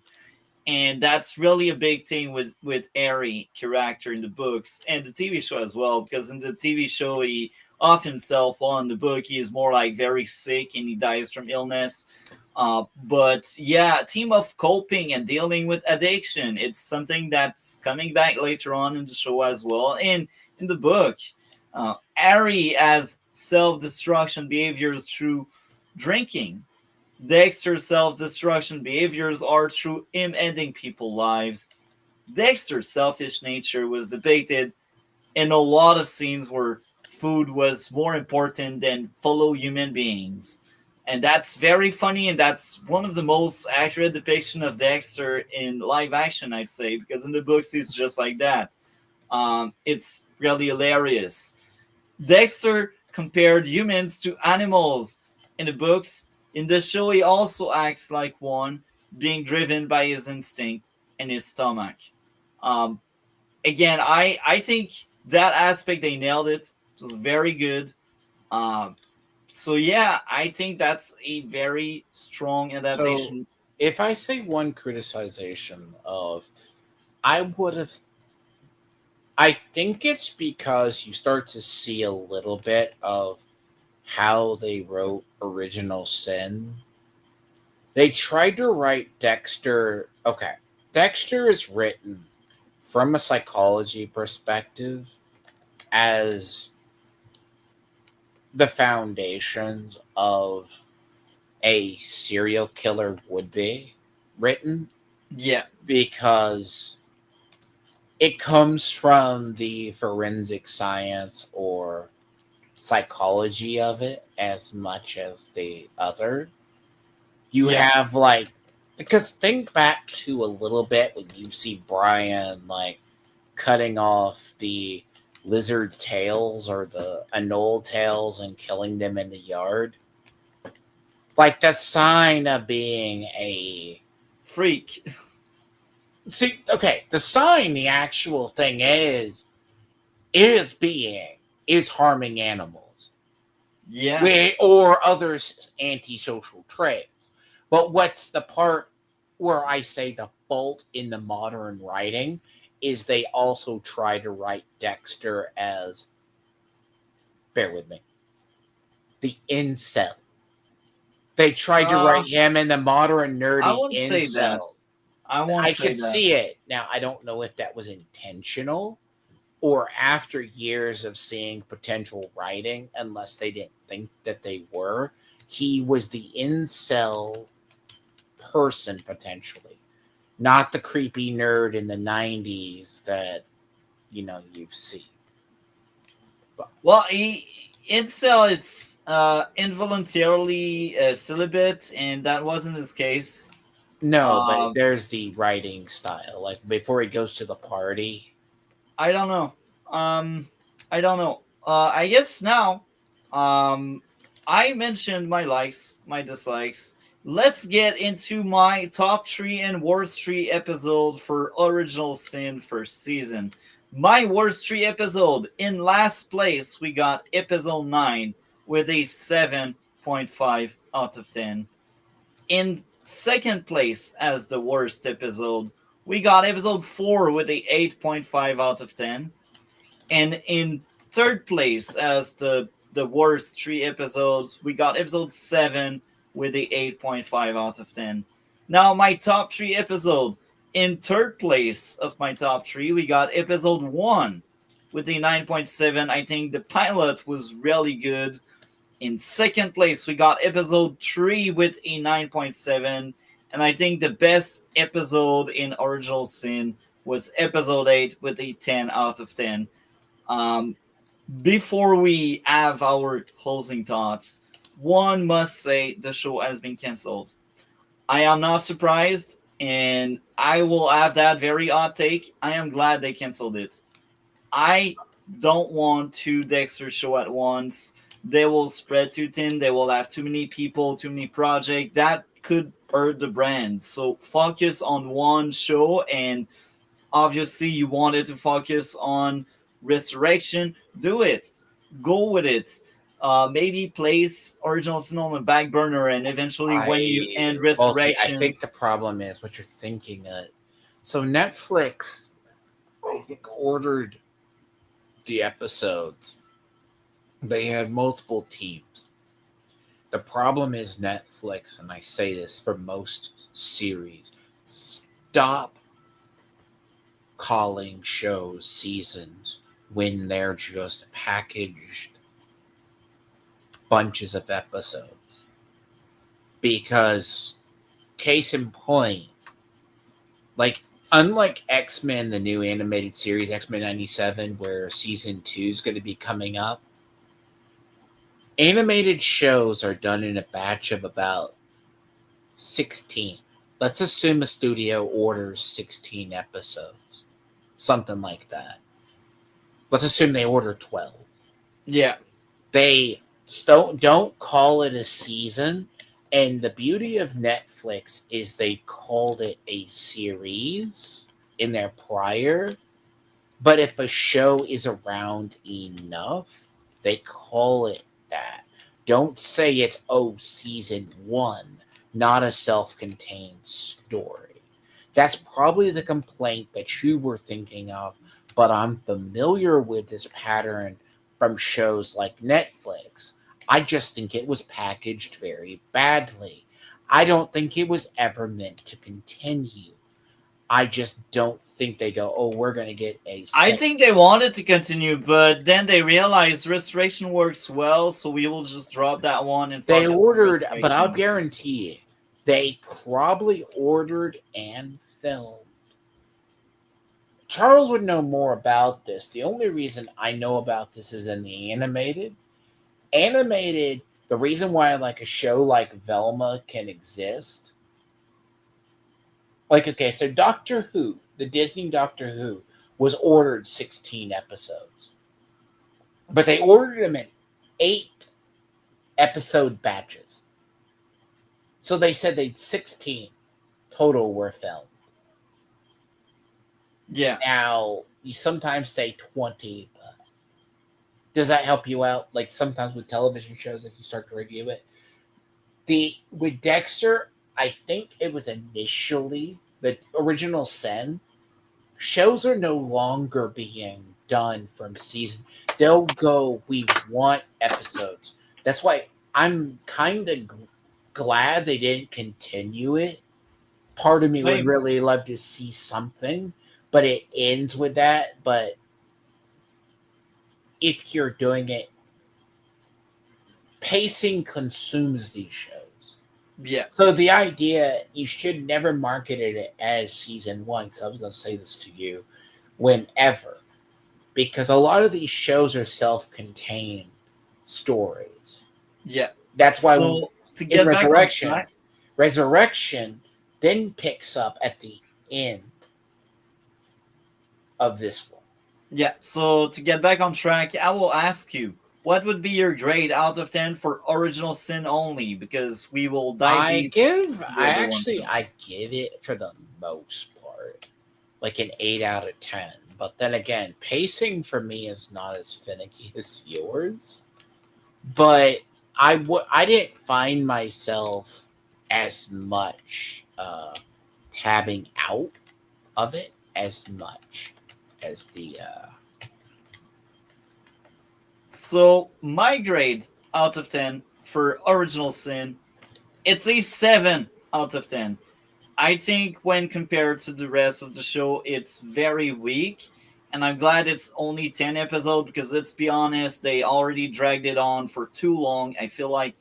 And that's really a big thing with Ari character in the books and the TV show as well, because in the TV show he off himself, while in the book he is more like very sick and he dies from illness. But yeah, theme of coping and dealing with addiction, it's something that's coming back later on in the show as well, and in the book. Ari has self-destruction behaviors through drinking. Dexter's self destruction behaviors are through him ending people's lives. Dexter's selfish nature was depicted in a lot of scenes where food was more important than fellow human beings. And that's very funny, and that's one of the most accurate depiction of Dexter in live action, I'd say, because in the books he's just like that. It's really hilarious. Dexter compared humans to animals in the books. In the show, he also acts like one, being driven by his instinct and his stomach. Um, Again, I think that aspect they nailed it. It was very good. Um, so yeah, I think that's a very strong So adaptation. if I say one criticization of, I would have, I think it's because you start to see a little bit of how they wrote Original Sin. They tried to write Dexter. Okay. Dexter is written from a psychology perspective as the foundations of a serial killer would be written, Yeah, because it comes from the forensic science or psychology of it as much as the other. You yeah, have like, because think back to a little bit when you see Brian like cutting off the lizard tails or the anole tails and killing them in the yard. Like the sign of being a, freak. see, okay, the sign, the actual thing is being is harming animals Yeah, with or other antisocial traits. But what's the part where I say the fault in the modern writing is they also try to write Dexter as, bear with me, the incel. They tried to uh, write him in the modern I nerdy won't say that. incel. I won't I say could that. see it. Now I don't know if that was intentional or after years of seeing potential writing, unless they didn't think that they were, he was the incel person potentially, not the creepy nerd in the 90s that you see. Well, incel, it's involuntarily celibate, and that wasn't his case. No, but Um, there's the writing style. Like before he goes to the party. I don't know. I don't know. I guess now, um, I mentioned my likes, my dislikes. Let's get into my top three and worst three episode for Original Sin first season. My worst three episode, in last place, we got episode 9 with a 7.5 out of 10. In second place as the worst episode, we got episode 4 with a 8.5 out of 10. And in third place as the worst three episodes, we got episode 7 with a 8.5 out of 10. Now, my top three episode. In third place of my top three, we got episode 1 with a 9.7. I think the pilot was really good. In second place, we got episode 3 with a 9.7. And I think the best episode in Original Sin was episode 8 with a 10 out of 10. Um, Before we have our closing thoughts, one must say the show has been canceled. I am not surprised, and I will have that very odd take. I am glad they canceled it. I don't want two Dexter show at once. They will spread too thin. They will have too many people, too many projects. That could hurt the brand. So focus on one show, and obviously you wanted to focus on Resurrection. Do it. Go with it. Maybe place Original Sin on the back burner, and eventually when you end See, I Resurrection. think the problem is what you're thinking of. So Netflix, I think, ordered the episodes. They had multiple teams. The problem is Netflix, and I say this for most series, stop calling shows seasons when they're just packaged bunches of episodes. Because, case in point, like, unlike X-Men, the new animated series, X-Men 97, where season 2 is going to be coming up, animated shows are done in a batch of about 16. Let's assume a studio orders 16 episodes. Something like that. Let's assume they order 12. Yeah. They don't call it a season. And the beauty of Netflix is they called it a series in their prior. But if a show is around enough, they call it that. Don't say it's, season 1, not a self-contained story. That's probably the complaint that you were thinking of, but I'm familiar with this pattern from shows like Netflix. I just think it was packaged very badly. I don't think it was ever meant to continue. I just don't think they go, we're going to get a I think they wanted to continue, but then they realized Restoration works well, so we will just drop that one and They focus on ordered, but I'll Restoration. guarantee you, they probably ordered and filmed. Charles would know more about this. The only reason I know about this is in the animated. Animated, the reason why like a show like Velma can exist. Like, okay, so Doctor Who, the Disney Doctor Who, was ordered 16 episodes. But they ordered them in 8 episode batches. So they said they'd 16 total were filmed. Yeah. Now, you sometimes say 20, but does that help you out? Like sometimes with television shows, if you start to review it. With Dexter, I think it was initially the original Sin. Shows are no longer being done from season. They'll go, we want episodes. That's why I'm kind of glad they didn't continue it. Part of me would really love to see something, but it ends with that. But if you're doing it, pacing consumes these shows. Yeah. So the idea, you should never market it as season one. Because I was going to say this to you whenever, because a lot of these shows are self-contained stories. Yeah. That's why So to in get back on Resurrection, track, Resurrection then picks up at the end of this one. yeah. So to get back on track, I will ask you, what would be your grade out of 10 for Original Sin only? Because we will dive deep to the other one too. I give it for the most part like an 8 out of 10. But then again, pacing for me is not as finicky as yours. But I didn't find myself as much tabbing out of it as much as the So my grade out of 10 for Original Sin, it's a 7 out of 10. I think when compared to the rest of the show, it's very weak. And I'm glad it's only 10 episodes because let's be honest, they already dragged it on for too long. I feel like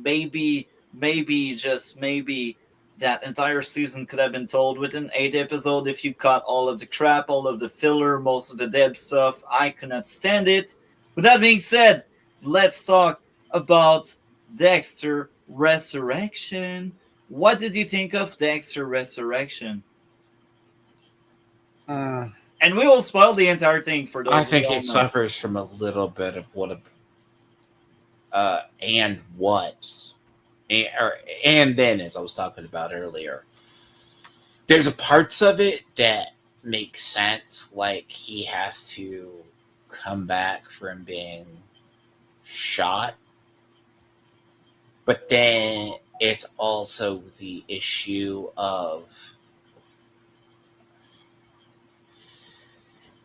just maybe, that entire season could have been told within 8 episodes if you cut all of the crap, all of the filler, most of the dev stuff. I could not stand it. With that being said, let's talk about Dexter Resurrection. What did you think of Dexter Resurrection? And we will spoil the entire thing for those I who think don't it know. suffers from a little bit of what and what and then, as I was talking about earlier, there's a parts of it that make sense, like he has to come back from being shot, but then it's also the issue of,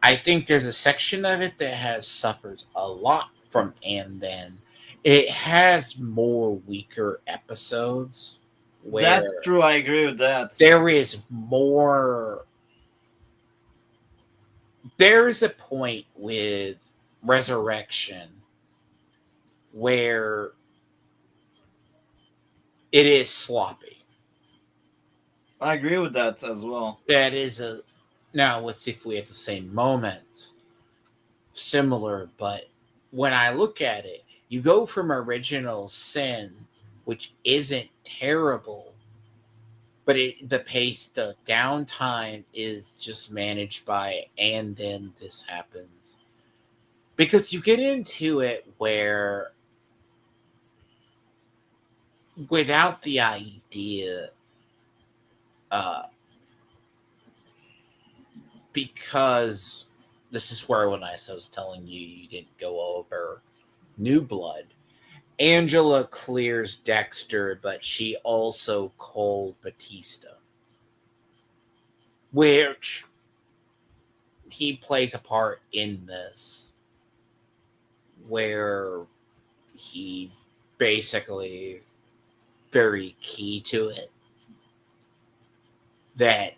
I think there's a section of it that suffers a lot from, and then it has more weaker episodes where That's true. I agree with that. there is more. There is a point with Resurrection where it is sloppy. I agree with that as well. That is a, now let's see if we at the same moment similar, but when I look at it, you go from Original Sin, which isn't terrible, but the pace, the downtime is just managed by, and then this happens. Because you get into it where, without the idea, because this is where, when I was telling you, you didn't go over New Blood, Angela clears Dexter, but she also called Batista, which he plays a part in this, where he basically, very key to it, that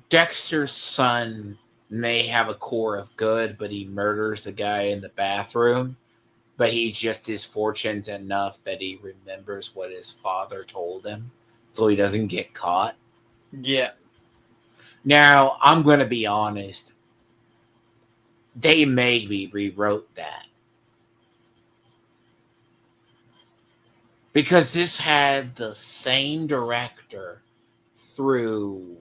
Dexter's son may have a core of good, but he murders the guy in the bathroom. But he just is fortunate enough that he remembers what his father told him, so he doesn't get caught. Yeah. Now, I'm going to be honest. They maybe rewrote that. Because this had the same director through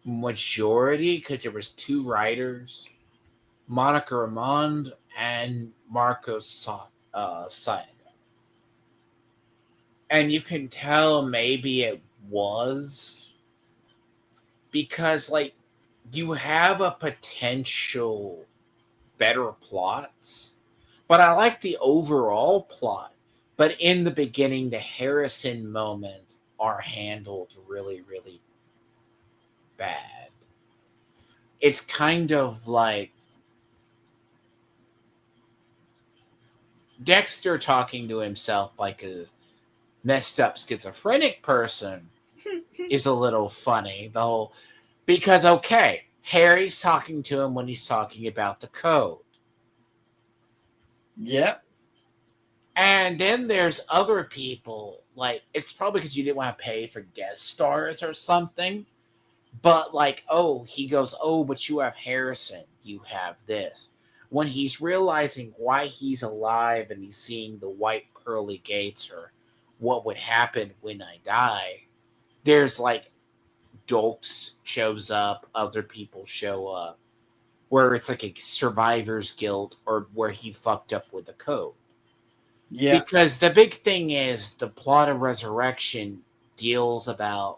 majority, because there was two writers, Monica Ramond and Marcos Saga. And you can tell maybe it was because, like, you have a potential better plots, but I like the overall plot. But in the beginning, the Harrison moments are handled really, really bad. It's kind of like Dexter talking to himself like a messed up schizophrenic person is a little funny. The whole, Because, okay, Harry's talking to him when he's talking about the code. Yeah. And then there's other people, like, it's probably because you didn't want to pay for guest stars or something. But, like, oh, he goes, oh, but you have Harrison. You have this. When he's realizing why he's alive and he's seeing the white pearly gates or what would happen when I die, there's, like, Dolks shows up, other people show up, where it's like a survivor's guilt or where he fucked up with the code. Yeah. Because the big thing is the plot of Resurrection deals about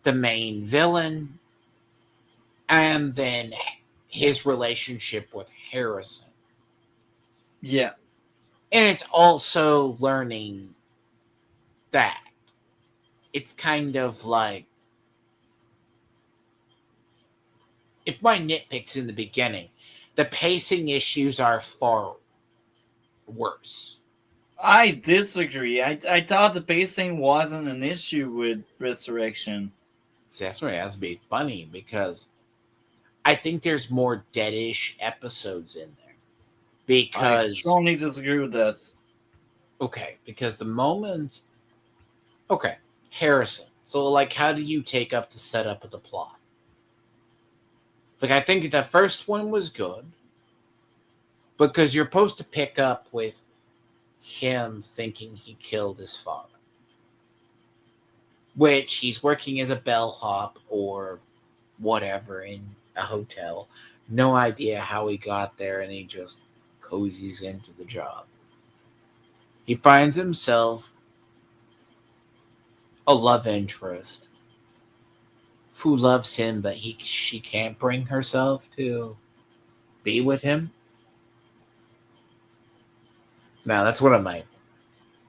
the main villain and then his relationship with Harrison. Yeah. And it's also learning that. It's kind of like, if my nitpicks in the beginning, the pacing issues are far worse. I disagree. I thought the pacing wasn't an issue with Resurrection. See, that's where it has to be funny because I think there's more deadish episodes in there. I Because, strongly disagree with that. okay, because the moment, okay, Harrison. So, like, how do you take up the setup of the plot? Like, I think the first one was good because you're supposed to pick up with him thinking he killed his father, which he's working as a bellhop or whatever in a hotel. No idea how he got there, and he just cozies into the job. He finds himself a love interest who loves him, but she can't bring herself to be with him. Now, that's what I might.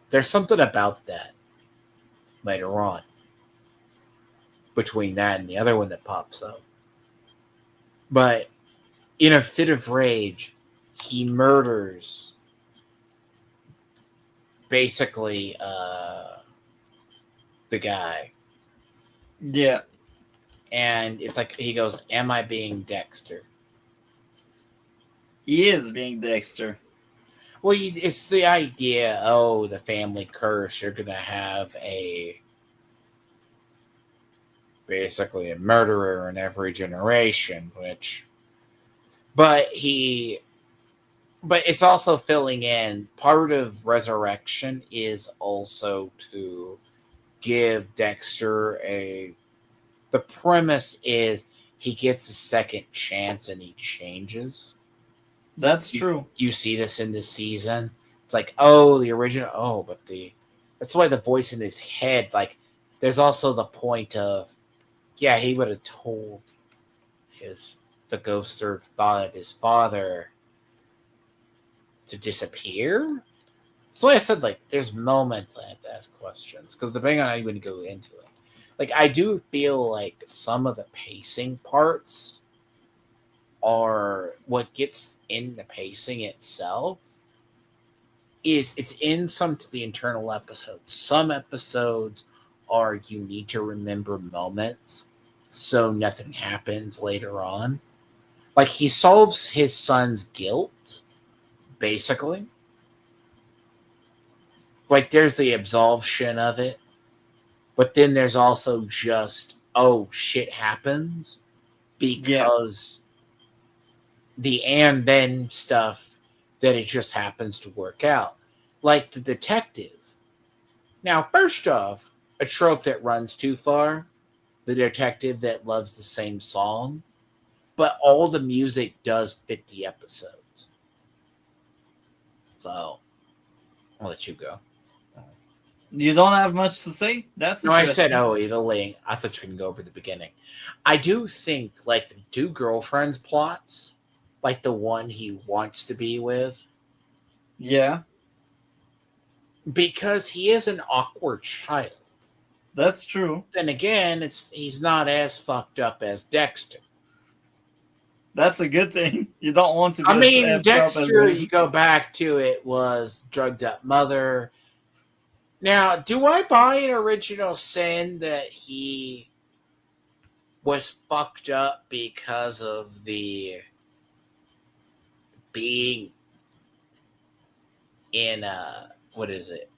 There's something about that later on between that and the other one that pops up. But in a fit of rage, he murders basically the guy. Yeah. And it's like he goes, am I being Dexter? He is being Dexter. Well, it's the idea, oh, the family curse, you're going to have basically a murderer in every generation, but it's also filling in, part of Resurrection is also to give Dexter the premise is he gets a second chance and he changes. That's true. You see this in this season. It's like, oh, the original. Oh, but that's why the voice in his head. Like, there's also the point of, yeah, he would have told the ghost or thought of his father to disappear. That's why I said, like, there's moments I have to ask questions because depending on how you want to go into it. Like, I do feel like some of the pacing parts are what gets in the pacing itself is it's in some to the internal episodes. Some episodes are you need to remember moments so nothing happens later on. Like, he solves his son's guilt, basically. Like, there's the absolution of it. But then there's also just, oh, shit happens because the and then stuff that it just happens to work out. Like the detective. Now, first off, a trope that runs too far, the detective that loves the same song, but all the music does fit the episodes. So, I'll let you go. You don't have much to say? That's No, I interesting. said, oh, it'll link. I thought you can go over the beginning. I do think, like, the two girlfriends plots, like the one he wants to be with. Yeah. Because he is an awkward child. That's true. Then again, he's not as fucked up as Dexter. That's a good thing. You don't want to be I mean, as Dexter, as you go back to it, was drugged up mother, Now, do I buy an original sin that he was fucked up because of the being in what is it?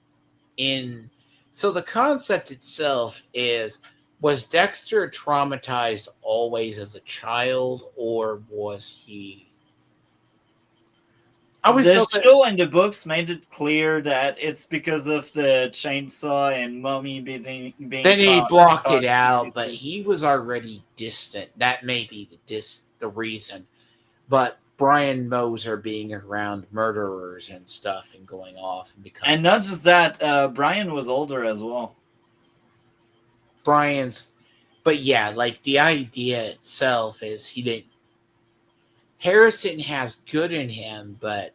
In so the concept itself is, was Dexter traumatized always as a child, or was he? I always The felt that. show and the books made it clear that it's because of the chainsaw and Mummy being Then he caught blocked it caught in out, but pieces. he was already distant. That may be the reason. But Brian Moser being around murderers and stuff and going off and becoming And not just that, Brian was older as well. Brian's. But yeah, like the idea itself is he didn't. Harrison has good in him, but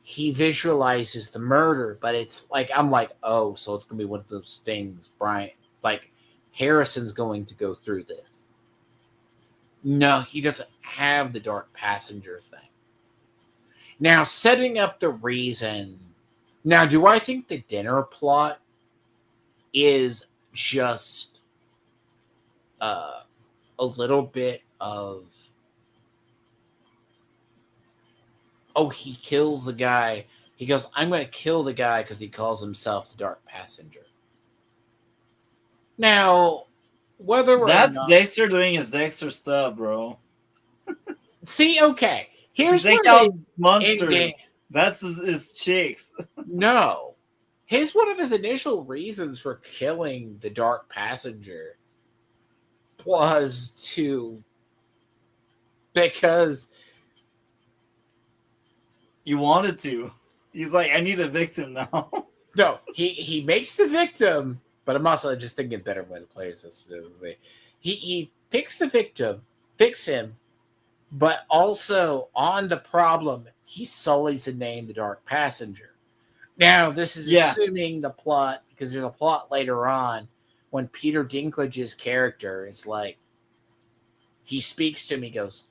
he visualizes the murder. But it's like, I'm like, oh, so it's gonna be one of those things, Brian. Like Harrison's going to go through this. No, he doesn't have the Dark Passenger thing. Now, setting up the reason. Now, do I think the dinner plot is just a little bit of, oh, he kills the guy. He goes, I'm going to kill the guy because he calls himself the Dark Passenger. Now, whether or That's not. Dexter doing his Dexter stuff, bro. See, okay. He Here's take where out they. monsters. That's his chicks. No. Here's one of his initial reasons for killing the Dark Passenger was to. Because. You wanted to. He's like, I need a victim now. No, he makes the victim, but I'm also just thinking better way to play this. He picks the victim, picks him, but also on the problem, he sullies the name the Dark Passenger. Now, this is Yeah. assuming the plot, because there's a plot later on when Peter Dinklage's character is like, he speaks to him, he goes,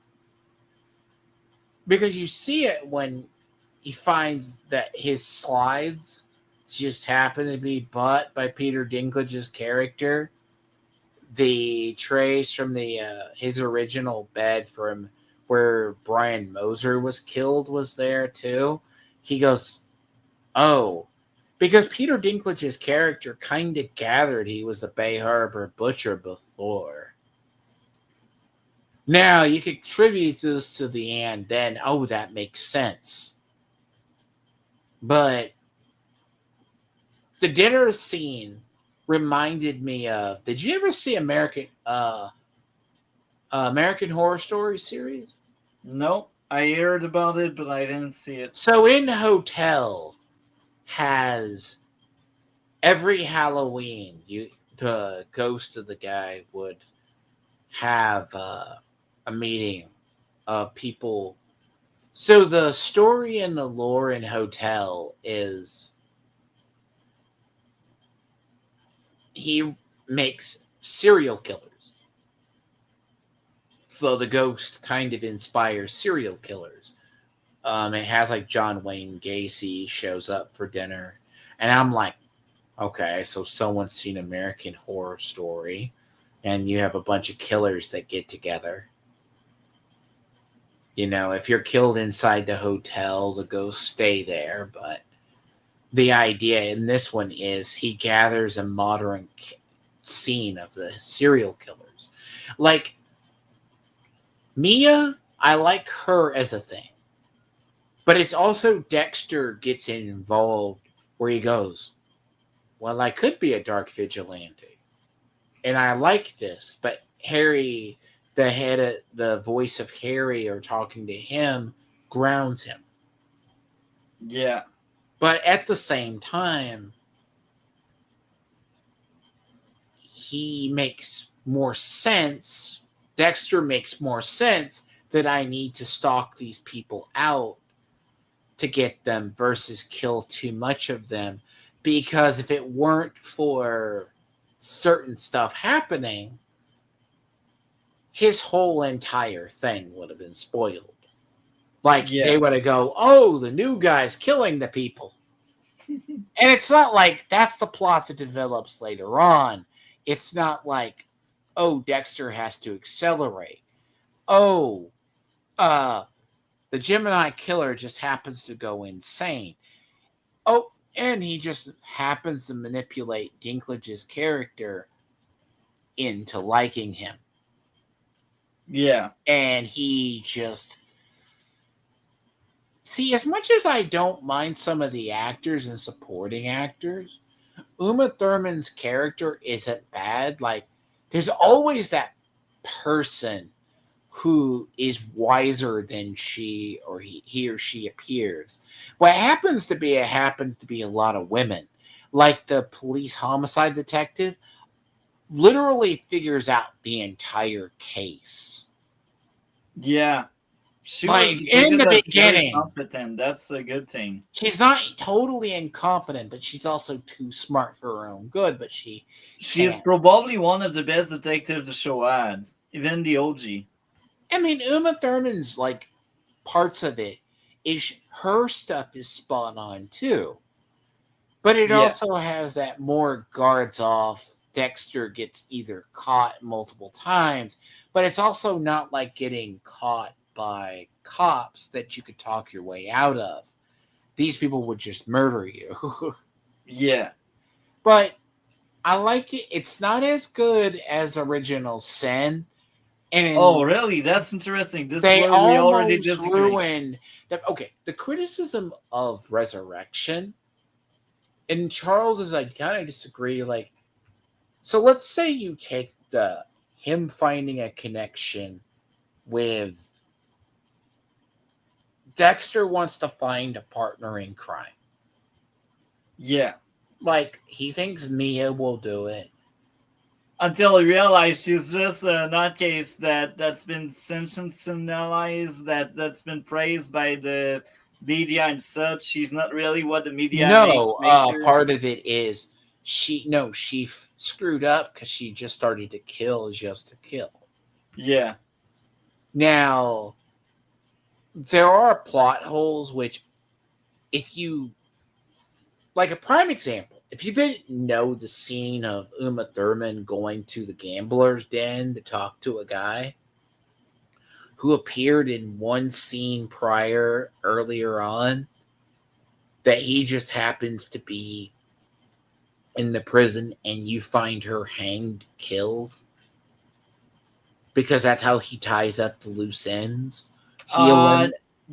because you see it when he finds that his slides just happen to be bought by Peter Dinklage's character. The trays from the his original bed from where Brian Moser was killed was there too. He goes, oh, because Peter Dinklage's character kind of gathered he was the Bay Harbor Butcher before. Now you could attribute this to the end, then oh, that makes sense. But the dinner scene reminded me of. Did you ever see American Horror Story series? No, I heard about it, but I didn't see it. So in Hotel has every Halloween, the ghost of the guy would have a meeting of people. So the story and the lore in Hotel is he makes serial killers. So the ghost kind of inspires serial killers. It has like John Wayne Gacy shows up for dinner. And I'm like, okay, so someone's seen American Horror Story and you have a bunch of killers that get together. You know, if you're killed inside the hotel, the ghosts stay there. But the idea in this one is he gathers a modern scene of the serial killers. Like Mia, I like her as a thing. But it's also Dexter gets involved where he goes, well, I could be a dark vigilante. And I like this. But Harry, the voice of Harry or talking to him grounds him. Yeah. But at the same time, he makes more sense. Dexter makes more sense that I need to stalk these people out to get them versus kill too much of them. Because if it weren't for certain stuff happening, his whole entire thing would have been spoiled. Like, Yeah. they would have go, oh, the new guy's killing the people. And it's not like that's the plot that develops later on. It's not like, oh, Dexter has to accelerate. Oh, uh, the Gemini killer just happens to go insane. Oh, and he just happens to manipulate Dinklage's character into liking him. Yeah. And he just. See, as much as I don't mind some of the actors and supporting actors, Uma Thurman's character isn't bad. Like, there's always that person who is wiser than she or he or she appears. What happens to be, it happens to be a lot of women. Like the police homicide detective literally figures out the entire case. Yeah. She was Like, in depicted the as very beginning, competent. That's a good thing. she's not totally incompetent, but she's also too smart for her own good, but she She is can't. probably one of the best detectives the show had, even the OG. I mean, Uma Thurman's, like, parts of it is her stuff is spot on too. But it Yeah. also has that more guards off. Dexter gets either caught multiple times, but it's also not like getting caught by cops that you could talk your way out of. These people would just murder you. Yeah. But I like it. It's not as good as original Sin. Oh, And really? That's interesting. This is they where we already almost disagree. ruin that. Okay, the criticism of Resurrection, and Charles is, I kind of disagree. Like, so let's say you take the him finding a connection with Dexter wants to find a partner in crime. Yeah. Like, he thinks Mia will do it. Until he realized she's just a nutcase that's been sensationalized, that's been praised by the media and such. She's not really what the media No, make her. part of it is she screwed up because she just started to kill just to kill. Yeah. Now, there are plot holes which, if you, like, a prime example, if you didn't know the scene of Uma Thurman going to the gambler's den to talk to a guy who appeared in one scene earlier on, that he just happens to be in the prison and you find her hanged, killed, because that's how he ties up the loose ends. Uh,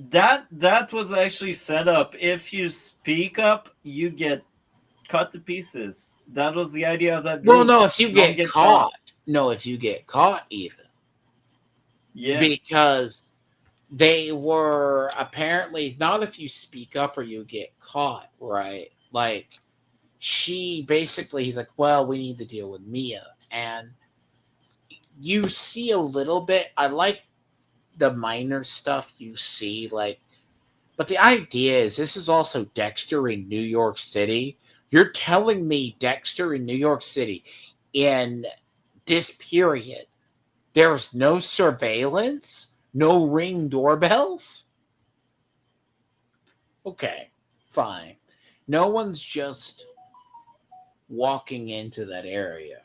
that was actually set up. If you speak up, you get cut to pieces. That was the idea of that Well, group. no, if you Don't get get caught. caught. No, if you get caught, even. Yeah. Because they were apparently not if you speak up or you get caught, right? Like, he's like, well, we need to deal with Mia. And you see a little bit. I like the minor stuff you see, like, but the idea is this is also Dexter in New York City. You're telling me Dexter in New York City in this period, there's no surveillance, no Ring doorbells? Okay, fine. No one's just walking into that area.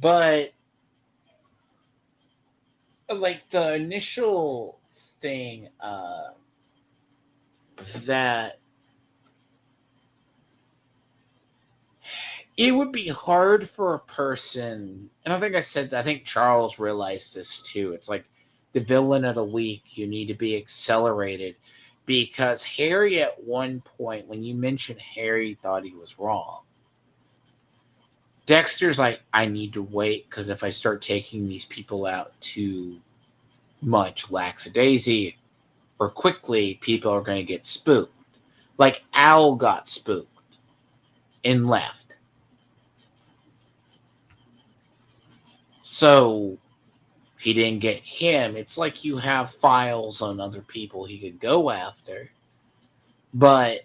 But, like, the initial thing that it would be hard for a person, and I think Charles realized this too. It's like the villain of the week, you need to be accelerated, because Harry, at one point, when you mentioned Harry thought he was wrong, Dexter's like, I need to wait, because if I start taking these people out too much lackadaisy or quickly, people are going to get spooked. Like Al got spooked and left. So he didn't get him. It's like you have files on other people he could go after. But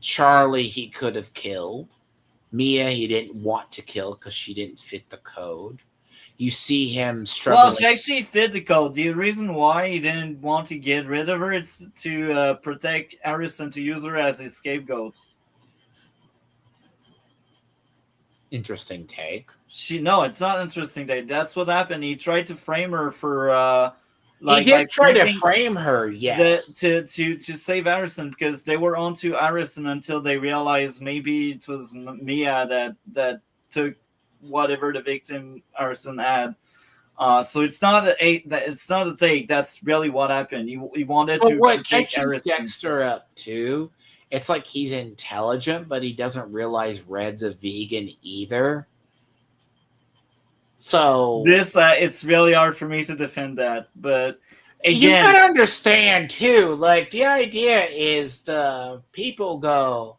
Charlie, he could have killed. Mia, he didn't want to kill because she didn't fit the code. You see him Well, struggling. she actually fit the code. The reason why he didn't want to get rid of her is to protect Harrison, to use her as his scapegoat. Interesting take. No, it's not interesting. That's what happened. He tried to frame her for He like by did try to planting frame her, the yes. to save Harrison, because they were onto Harrison until they realized maybe it was Mia that took whatever the victim Harrison had. So it's not a take. That's really what happened. He wanted But to what protect catches Harrison. Dexter up too, it's like he's intelligent, but he doesn't realize Red's a vegan either. So This it's really hard for me to defend that, but you again, gotta understand too, like the idea is the people go,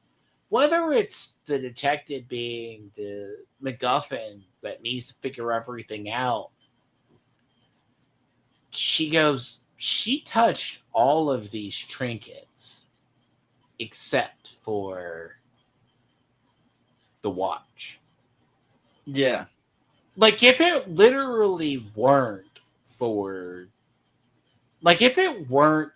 whether it's the detective being the MacGuffin that needs to figure everything out, she goes, she touched all of these trinkets except for the watch. yeah. Like if it literally weren't for, like if it weren't,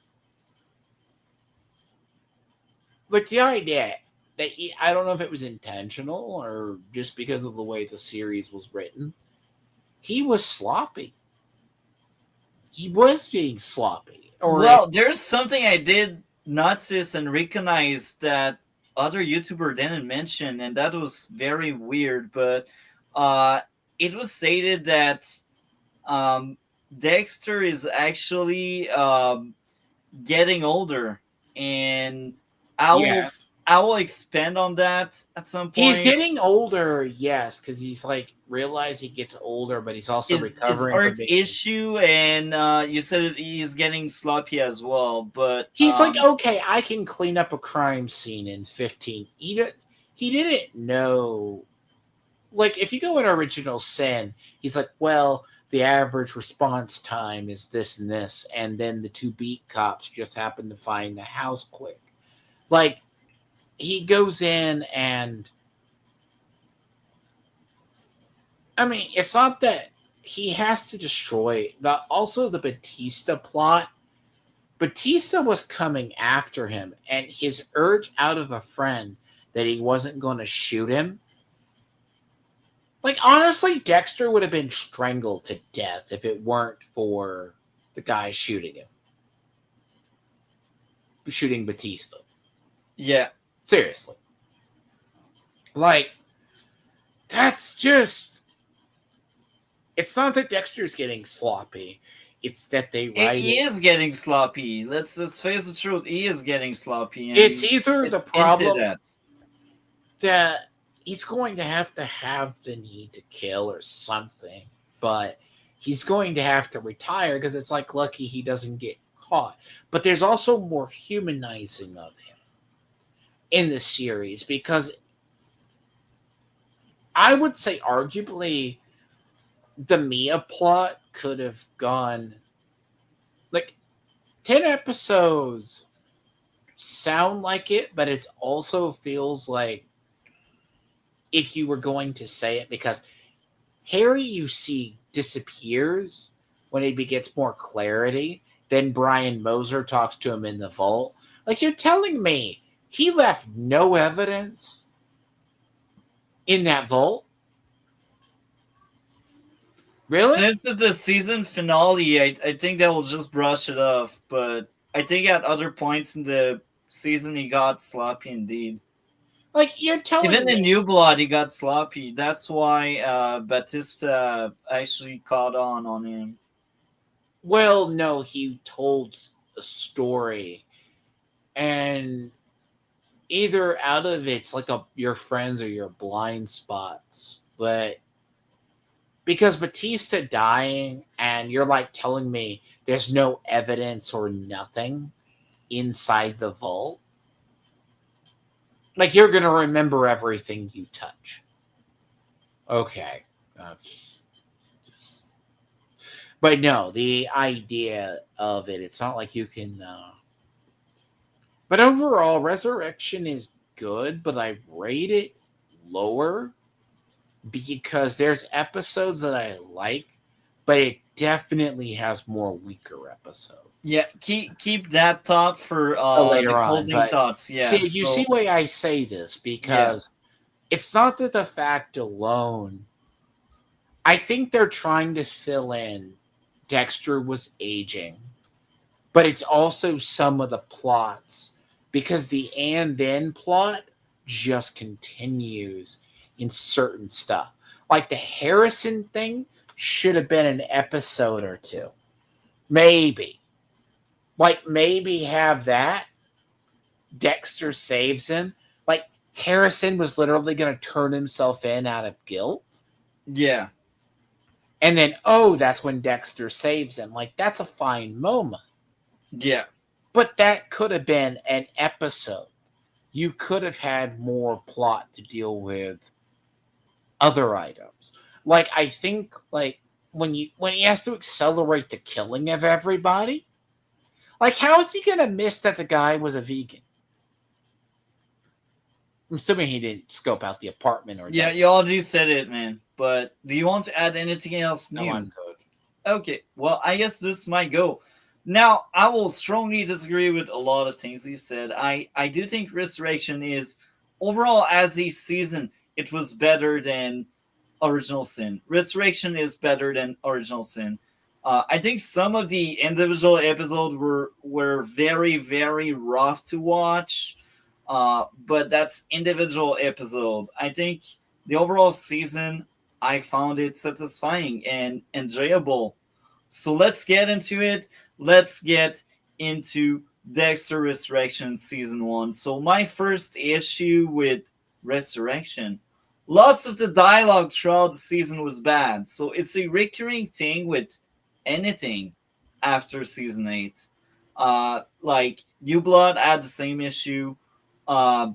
like the idea that I don't know if it was intentional or just because of the way the series was written, he was sloppy. He was being sloppy. Well, there's something I did notice and recognize that other YouTuber didn't mention, and that was very weird. But uh, it was stated that um, Dexter is actually getting older, and I will Yes. I will expand on that at some He's point. getting older, yes, because he's like realized he gets older, but he's also His recovering from art being. issue, and you said he's getting sloppy as well, but He's like, okay, I can clean up a crime scene in 15. He didn't know. Like, if you go in Original Sin, he's like, well, the average response time is this and this, and then the two beat cops just happen to find the house quick. Like, he goes in and I mean, it's not that he has to destroy the also the Batista plot. Batista was coming after him, and his urge out of a friend that he wasn't going to shoot him. Like, honestly, Dexter would have been strangled to death if it weren't for the guy shooting Batista. yeah. Seriously. Like, that's just. It's not that Dexter's getting sloppy. It's that they write He it. is getting sloppy. Let's face the truth. He is getting sloppy, It's and either the it's hinted problem at. that he's going to have the need to kill or something, but he's going to have to retire because it's like lucky he doesn't get caught. But there's also more humanizing of him in the series because I would say arguably the Mia plot could have gone like 10 episodes sound like it, but it also feels like if you were going to say it, because Harry, you see, disappears when he gets more clarity. Then Brian Moser talks to him in the vault. Like, you're telling me he left no evidence in that vault? Really? Since it's the season finale, I think they will just brush it off. But I think at other points in the season, he got sloppy indeed. Like, you're telling Even in me. New Blood, he got sloppy. That's why Batista actually caught on him. Well, no, he told a story, and either out of it's like your friends or your blind spots, but because Batista dying and you're like telling me there's no evidence or nothing inside the vault, like you're gonna remember everything you touch. Okay, that's just. But no, the idea of it's not like you can. But overall, Resurrection is good, but I rate it lower because there's episodes that I like, but it definitely has more weaker episodes. Yeah, keep that thought for So the later on, closing but thoughts. see, Yes. you see So why I say this, yeah, because it's not that the fact alone. I think they're trying to fill in Dexter was aging, but it's also some of the plots because the and then plot just continues in certain stuff. Like the Harrison thing should have been an episode or two. Maybe. Like maybe have that. Dexter saves him. Like Harrison was literally going to turn himself in out of guilt. yeah, And then, oh, that's when Dexter saves him. Like, that's a fine moment. yeah, But that could have been an episode. You could have had more plot to deal with other items. Like, I think, like, when he has to accelerate the killing of everybody, like, how is he gonna miss that the guy was a vegan? I'm assuming he didn't scope out the apartment or yeah. that. You already said it, man. But do you want to add anything else No, I'm new? good. Okay, well, I guess this might go. Now, I will strongly disagree with a lot of things he said. I do think Resurrection is overall as a season, it was better than Original Sin. Resurrection is better than Original Sin. I think some of the individual episodes were very very rough to watch, but that's individual episode. I think the overall season I found it satisfying and enjoyable. So let's get into it. Let's get into Dexter Resurrection Season 1. So, my first issue with Resurrection, lots of the dialogue throughout the season was bad. So, it's a recurring thing with anything after Season 8. Like, New Blood had the same issue, uh,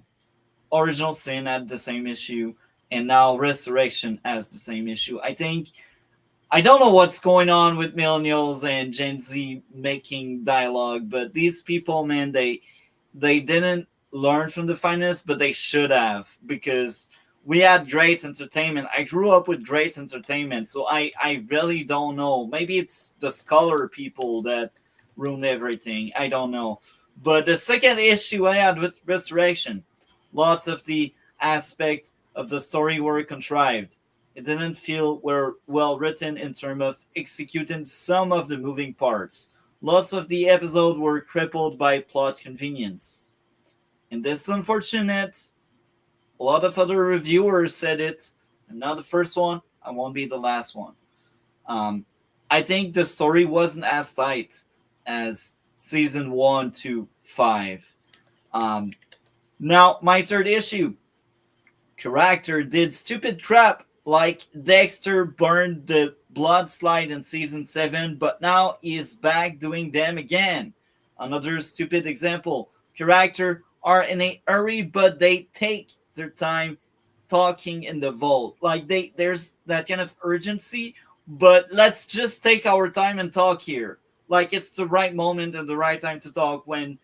Original Sin had the same issue, and now Resurrection has the same issue. I don't know what's going on with millennials and Gen Z making dialogue, but these people, man, they didn't learn from the finest, but they should have because we had great entertainment. I grew up with great entertainment, so I really don't know. Maybe it's the scholar people that ruined everything. I don't know. But the second issue I had with Resurrection, lots of the aspects of the story were contrived. It didn't feel were well written in terms of executing some of the moving parts. Lots of the episodes were crippled by plot convenience. And this is unfortunate. A lot of other reviewers said it. I'm not the first one. I won't be the last one. Um, I think the story wasn't as tight as season 1 to 5. Um, Now, my third issue, character did stupid crap like Dexter burned the blood slide in season 7, but now he is back doing them again. Another stupid example, character are in a hurry, but they take their time talking in the vault. Like there's that kind of urgency, but let's just take our time and talk here. Like it's the right moment and the right time to talk when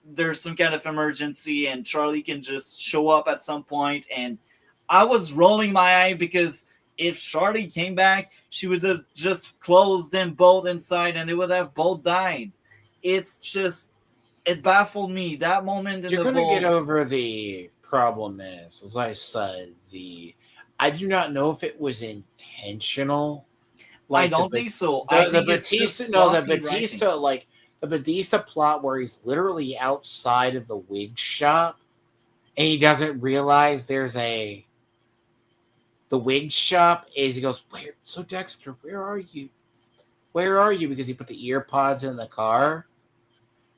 there's some kind of emergency and Charlie can just show up at some point. And I was rolling my eye because if Charlie came back, she would have just closed them both inside and they would have both died. It's just, it baffled me. That moment in You're the going to get vault. over the problem is, as I said, I do not know if it was intentional. I Like don't think so. I the think it's Batista, just no, the sloppy writing. Batista, like the Batista plot where he's literally outside of the wig shop and he doesn't realize the wig shop is, he goes, where? So Dexter, where are you? Where are you? Because he put the ear pods in the car.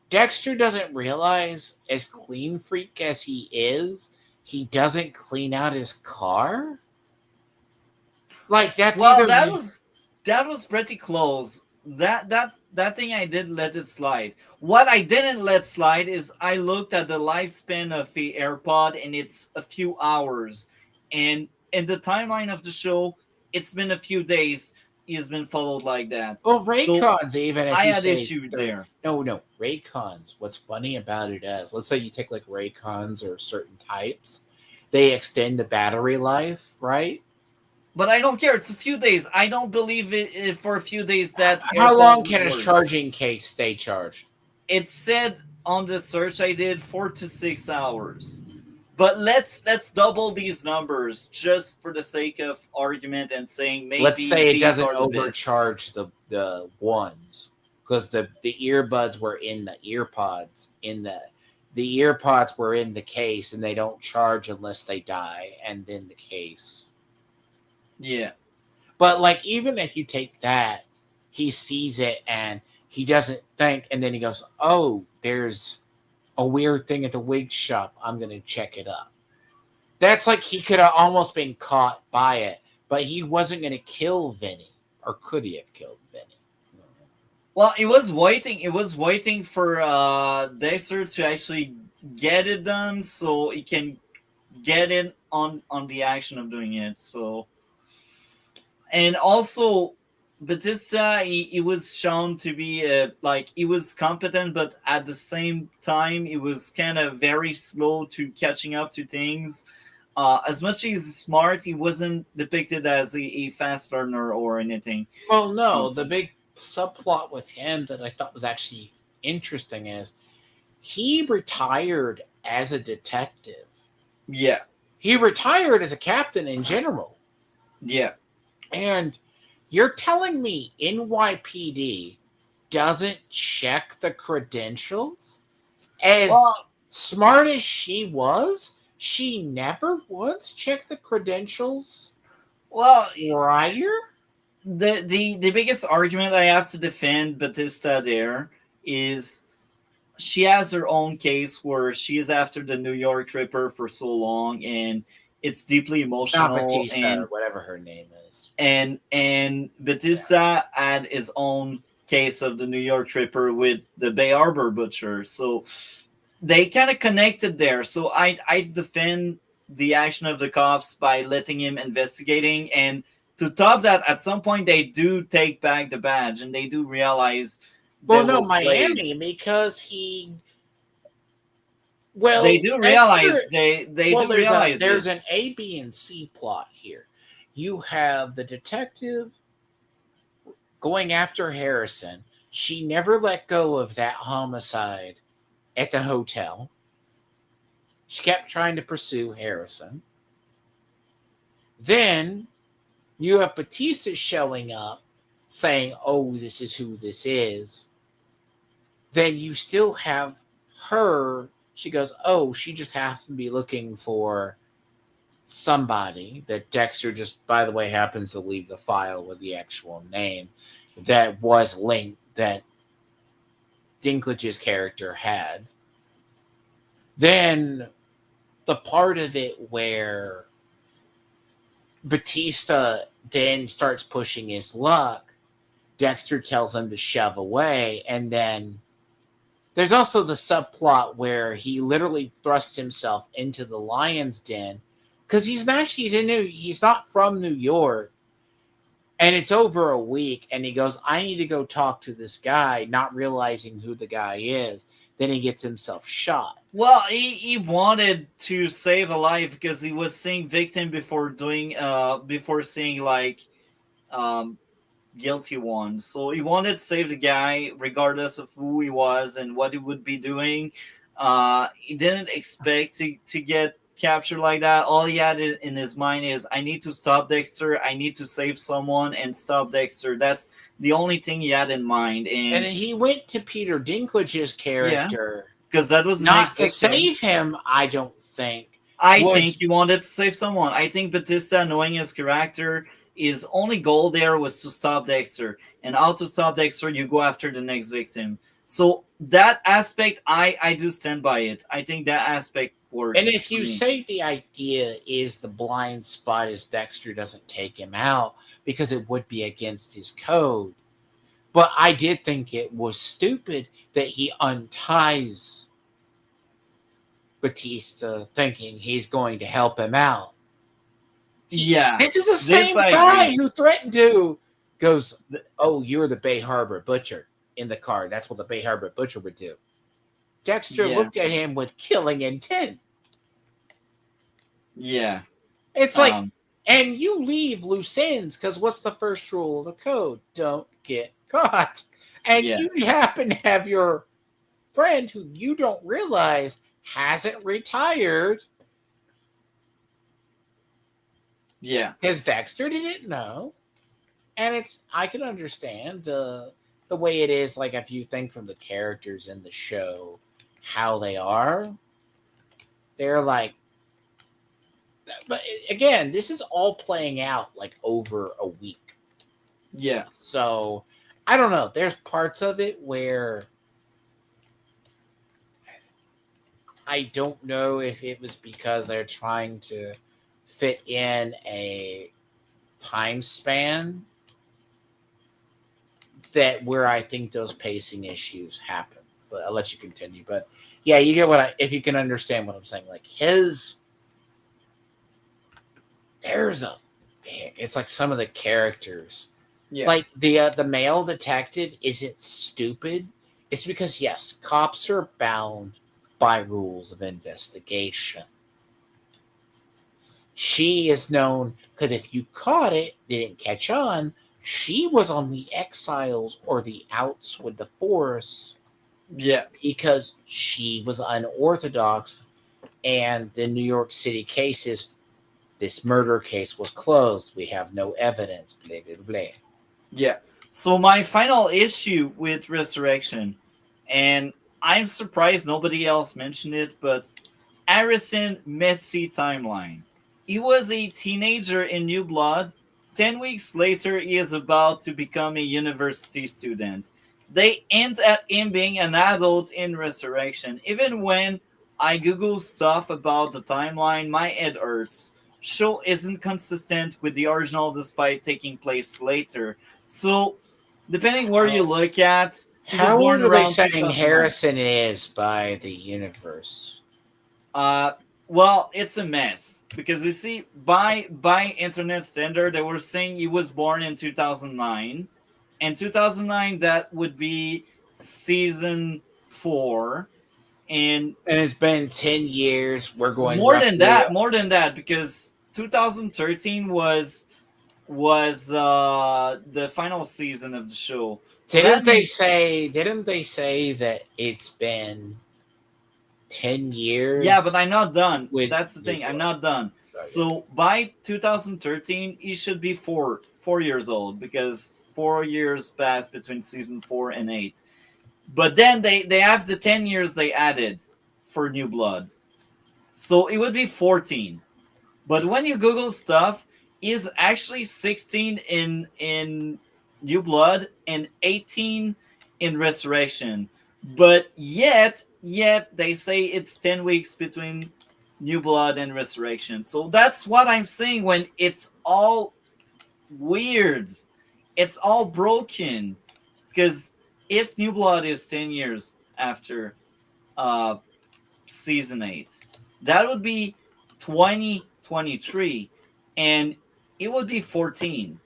Dexter doesn't realize, as clean freak as he doesn't clean out his car. Like that's Well, either that was pretty close. That thing I did let it slide. What I didn't let slide is I looked at the lifespan of the AirPod and it's a few hours. And in the timeline of the show, it's been a few days. He's been followed like that. well So Raycons. Even if I you had say issue they're there. no Raycons. What's funny about it is, let's say you take like Raycons or certain types, they extend the battery life, right? But I don't care. It's a few days. I don't believe it for a few days that How AirPods long would can his work. charging case stay charged? It said on the search I did 4 to 6 hours. But let's double these numbers just for the sake of argument and saying Let's maybe say it these doesn't are the best. overcharge the ones, because the earbuds were in the earpods the earpods were in the case, and they don't charge unless they die and then the case. Yeah. But like, even if you take that, he sees it and he doesn't think, and then he goes, "Oh, there's a weird thing at the wig shop. I'm gonna check it up." That's like, he could have almost been caught by it, but he wasn't gonna kill Vinny, or could he have killed Vinny? Well, it was waiting. It was waiting for Dexter to actually get it done, so he can get in on the action of doing it. So, and also Batista, he was shown to be like he was competent, but at the same time, he was kind of very slow to catching up to things. As much as he's smart, he wasn't depicted as a fast learner or anything. Well, no, Um, the big subplot with him that I thought was actually interesting is he retired as a detective. yeah, He retired as a captain in general. yeah. And you're telling me NYPD doesn't check the credentials? As Well, smart as she was, she never once checked the credentials well, prior? the biggest argument I have to defend Batista there is she has her own case where she is after the New York Ripper for so long, and it's deeply Not emotional, Batista, or whatever her name is. and Yeah. Batista had his own case of the New York Ripper with the Bay Harbor Butcher, so they kind of connected there. So I defend the action of the cops by letting him investigating, and to top that, at some point they do take back the badge and they do realize they Well, no, were played. Miami, because he. They Well, do realize Dexter. they Well, do realize there's it. an A, B, and C plot here. You have the detective going after Harrison. She never let go of that homicide at the hotel. She kept trying to pursue Harrison. Then you have Batista showing up saying, "Oh, this is who this is." Then you still have her. She goes, "Oh, she just has to be looking for somebody," that Dexter just, by the way, happens to leave the file with the actual name that was linked, that Dinklage's character had. Then the part of it where Batista then starts pushing his luck, Dexter tells him to shove away, and then there's also the subplot where he literally thrusts himself into the lion's den, because he's not from New York, and it's over a week, and he goes, "I need to go talk to this guy," not realizing who the guy is. Then he gets himself shot. Well, he wanted to save a life because he was seeing victim before seeing like um guilty ones. So he wanted to save the guy regardless of who he was and what he would be doing. He didn't expect to get captured like that. All he had in his mind is, I need to stop Dexter. I need to save someone and stop Dexter. That's the only thing he had in mind. And And then he went to Peter Dinklage's yeah, character, because that was the not next to victim. save him, I don't think. I think Was he wanted to save someone. I think Batista, knowing his character, his only goal there was to stop Dexter. And how to stop Dexter, you go after the next victim. So that aspect, I do stand by it. I think that aspect worked And if for you me. say the idea is the blind spot is Dexter doesn't take him out because it would be against his code. But I did think it was stupid that he unties Batista thinking he's going to help him out. Yeah, This is the this same I guy agree. who threatened to goes, "Oh, you're the Bay Harbor Butcher," in the car. That's what the Bay Harbor Butcher would do. Dexter Yeah, looked at him with killing intent. yeah. It's like, Um, And you leave loose ends because what's the first rule of the code? Don't get caught. And Yeah. you happen to have your friend who you don't realize hasn't retired Yeah. because Dexter didn't know. And I can understand the way it is, like if you think from the characters in the show, how they're like, but again, this is all playing out like over a week. Yeah. So I don't know. There's parts of it where I don't know if it was because they're trying to fit in a time span that where I think those pacing issues happen. But I'll let you continue. But yeah, you get if you can understand what I'm saying. Like there's it's like some of the characters. Yeah. Like the male detective isn't stupid. It's because yes, cops are bound by rules of investigation. She is known because if you caught it, didn't catch on, she was on the exiles or the outs with the force Yeah. because she was unorthodox. And the New York City cases, this murder case was closed. We have no evidence. Blah blah blah. Yeah. So my final issue with Resurrection, and I'm surprised nobody else mentioned it, but Harrison messy timeline. He was a teenager in New Blood. 10 weeks later, he is about to become a university student. They hint at him being an adult in Resurrection. Even when I Google stuff about the timeline, my head hurts. Show isn't consistent with the original despite taking place later. So, depending where you look at, he was How old born are they around saying 2009. Harrison is by the universe? Uh, well, it's a mess because you see, by internet standard, they were saying he was born in 2009, and 2009 that would be season 4, and And it's been 10 years. We're going more than roughly. that, because 2013 was the final season of the show. So that means Didn't they say that it's been 10 yeah, but years I'm not done. with That's the New thing. I'm Blood? not done. So, yeah. So by 2013, he should be 4 years old because 4 years passed between season 4 and 8. But then they have the 10 years they added for New Blood, so it would be 14. But when you Google stuff, he's actually 16 in New Blood and 18 in Resurrection. But yet they say it's 10 weeks between New Blood and Resurrection. So that's what I'm saying when it's all weird. It's all broken. Because if New Blood is 10 years after uh season 8, that would be 2023, and it would be 14.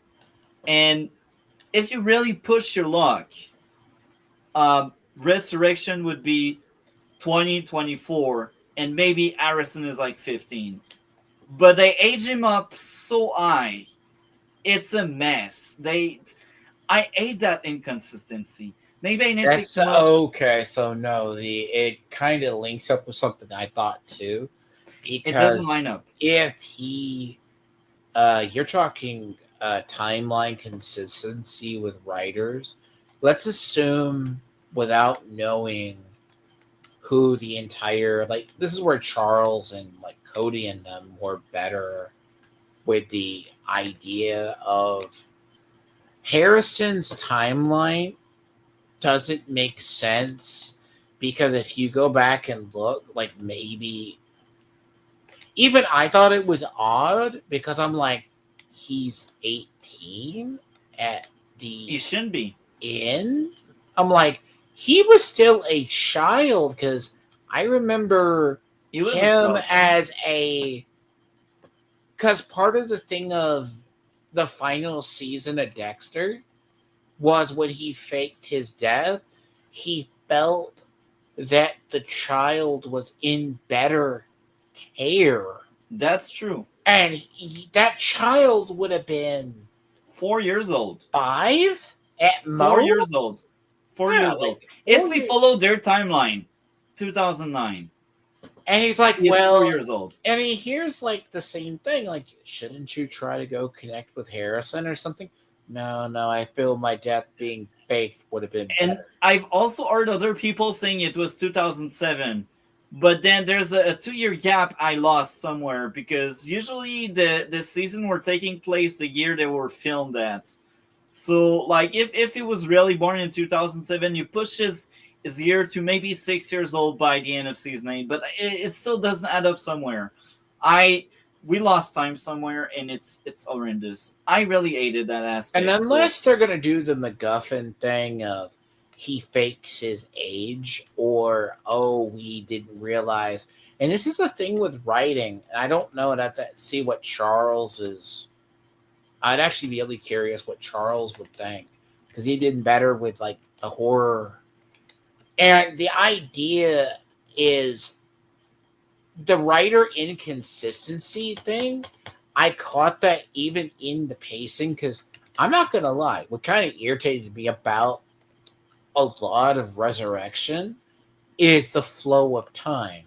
And if you really push your luck, Resurrection would be 2024, and maybe Harrison is like 15. But they age him up so high, it's a mess. I hate that inconsistency. Maybe I nitpick That's too much. okay. So no, it kind of links up with something I thought too, It doesn't because line up. if you're talking timeline consistency with writers. Let's assume without knowing who the entire like this is where Charles and like Cody and them were better with the idea of Harrison's timeline doesn't make sense because if you go back and look, like maybe even I thought it was odd because I'm like, he's 18 at He the shouldn't be. end. I'm like, he was still a child because I remember He was a him child. as a. Because part of the thing of the final season of Dexter was when he faked his death, he felt that the child was in better care. That's true. And that child would have been 4 years old. 5 at 4 years most. old. four Yeah, years old. like If 4 we years. follow their timeline, 2009, And he's like, he is four well, years old. and he hears like the same thing, like, shouldn't you try to go connect with Harrison or something? No, no, I feel my death being faked would have been And better. I've also heard other people saying it was 2007, but then there's a 2 year gap I lost somewhere because usually the season were taking place the year they were filmed at. So like if he was really born in 2007, you push his year to maybe 6 years old by the end of season 8, but it still doesn't add up somewhere. I We lost time somewhere, and it's horrendous. I really hated that And aspect. But unless they're gonna do the MacGuffin thing of he fakes his age, or oh, we didn't realize. And this is the thing with writing. And I don't know. I'd have to see what Charles is. I'd actually be really curious what Charles would think, because he did better with like the horror. And the idea is the writer inconsistency thing. I caught that even in the pacing, because I'm not gonna lie, what kind of irritated me about a lot of Resurrection is the flow of time.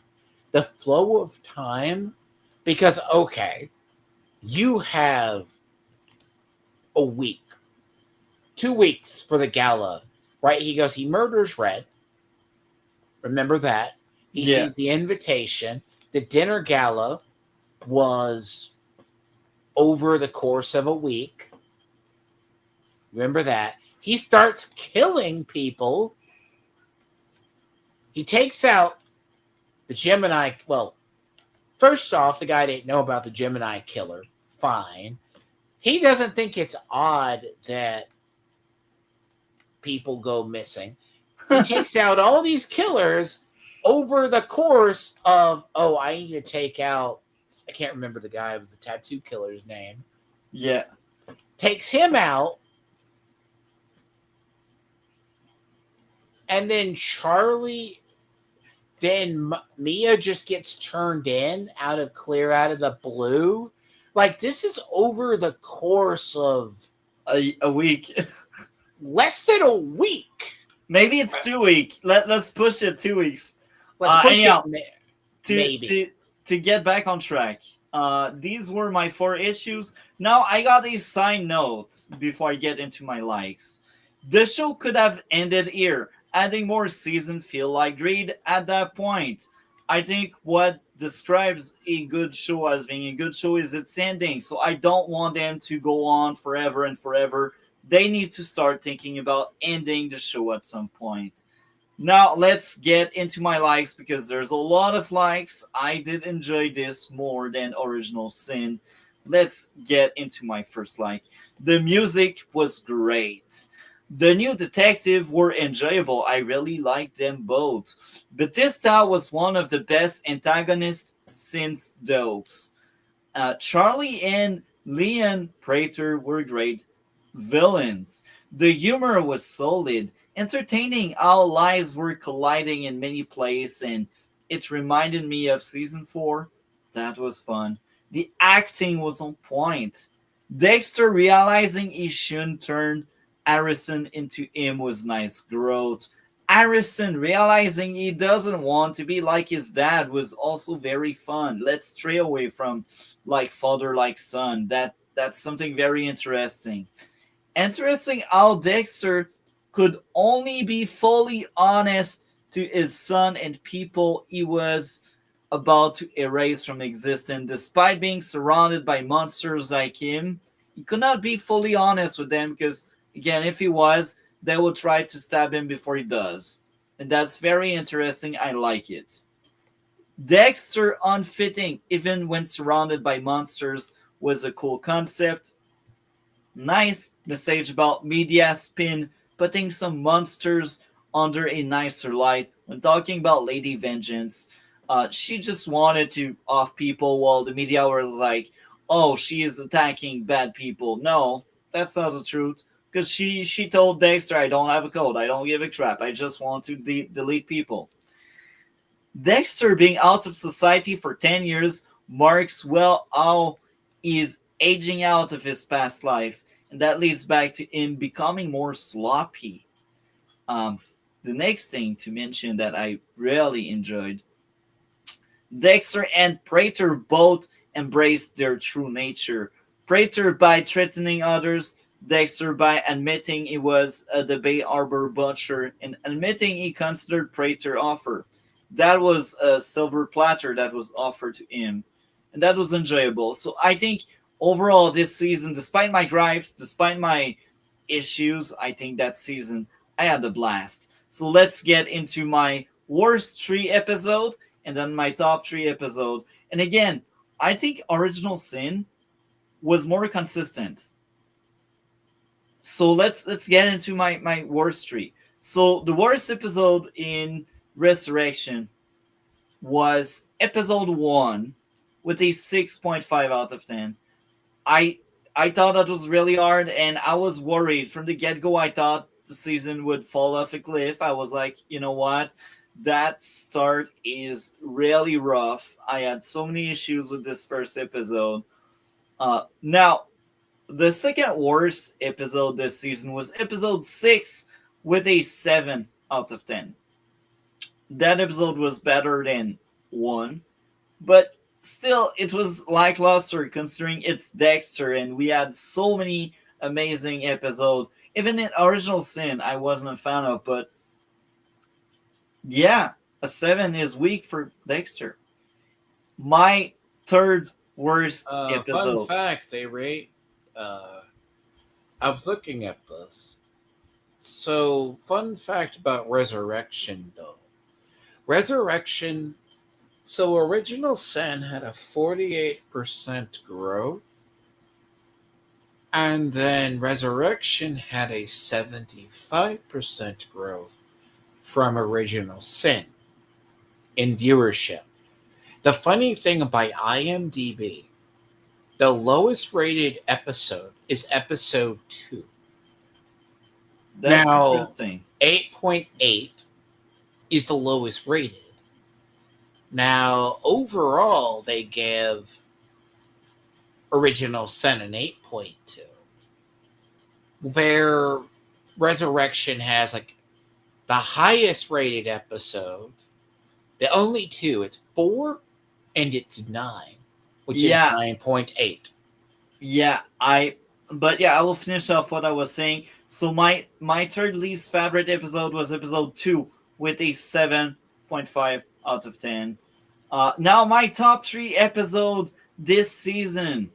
The flow of time, because okay, you have a week, 2 weeks for the gala, right? He murders Red. Remember that. He yeah, sees the invitation. The dinner gala was over the course of a week. Remember that. He starts killing people. He takes out the Gemini. Well, first off, the guy didn't know about the Gemini killer. Fine. He doesn't think it's odd that people go missing. He takes out all these killers over the course of, oh, I need to take out, I can't remember the guy, it was the tattoo killer's name. yeah. Takes him out. And then Charlie, then Mia just gets turned in out of the blue. Like, this is over the course of A week. less than a week. Maybe it's 2 weeks. Let's push it 2 weeks. Let's push Anyhow, it, to maybe. to get back on track. These were my 4 issues. Now I got a side note before I get into my likes. The show could have ended here, adding more season feel like greed at that point. I think what describes a good show as being a good show is its ending. So I don't want them to go on forever and forever. They need to start thinking about ending the show at some point. Now let's get into my likes because there's a lot of likes. I did enjoy this more than Original Sin. Let's get into my first like. The music was great. The new detective were enjoyable. I really liked them both. Batista was one of the best antagonists since those. Charlie and Leon Prater were great villains. The humor was solid, entertaining how lives were colliding in many places, and it reminded me of season 4. That was fun. The acting was on point. Dexter realizing he shouldn't turn Harrison into him was nice growth. Harrison realizing he doesn't want to be like his dad was also very fun. Let's stray away from like father like son. That's something very interesting. Interesting how Dexter could only be fully honest to his son and people he was about to erase from existence. Despite being surrounded by monsters like him, he could not be fully honest with them because, again, if he was, they would try to stab him before he does. And that's very interesting. I like it. Dexter unfitting, even when surrounded by monsters, was a cool concept. Nice message about media spin, putting some monsters under a nicer light. When talking about Lady Vengeance, she just wanted to off people while the media was like, oh, she is attacking bad people. No, that's not the truth. Because she told Dexter, I don't have a code. I don't give a crap. I just want to delete people. Dexter being out of society for 10 years marks well how is aging out of his past life, and that leads back to him becoming more sloppy. Um, the next thing to mention that I really enjoyed, Dexter and Praetor both embraced their true nature. Praetor by threatening others, Dexter by admitting he was the Bay Harbor butcher and admitting he considered Praetor offer. That was a silver platter that was offered to him, and that was enjoyable. So I think overall this season, despite my gripes, despite my issues, I think that season I had a blast. So let's get into my worst three episode and then my top three episode. And again, I think Original Sin was more consistent. So let's get into my worst three. So the worst episode in Resurrection was episode 1 with a 6.5 out of 10. I I thought that was really hard, and I was worried from the get go. I thought the season would fall off a cliff. I was like, you know what, that start is really rough. I had so many issues with this first episode. Now the second worst episode this season was episode 6 with a 7 out of 10. That episode was better than 1, but still it was lackluster considering it's Dexter and we had so many amazing episodes. Even in Original Sin I wasn't a fan of, but yeah, a 7 is weak for Dexter. My third worst Fun episode. fact, they rate. Uh, I was looking at this. So, fun fact about Resurrection, though. Resurrection. So, Original Sin had a 48% growth, and then Resurrection had a 75% growth from Original Sin in viewership. The funny thing about IMDb, the lowest rated episode is episode 2. That's Now, interesting. 8.8 is the lowest rated. Now, overall, they give Original Sin an 8.2, where Resurrection has like the highest rated episode. The only two, it's 4 and it's 9, which is Yeah, 9.8. yeah, but yeah, I will finish off what I was saying. So my third least favorite episode was episode 2 with a 7.5 out of 10. Now my top 3 episode this season.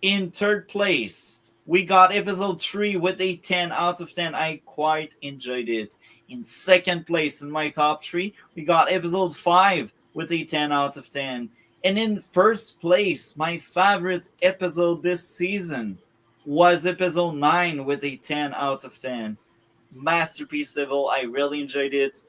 In third place, we got episode 3 with a 10 out of 10. I quite enjoyed it. In second place, in my top 3, we got episode 5 with a 10 out of 10. And in first place, my favorite episode this season was episode 9 with a 10 out of 10. Masterpiece Civil. I really enjoyed it.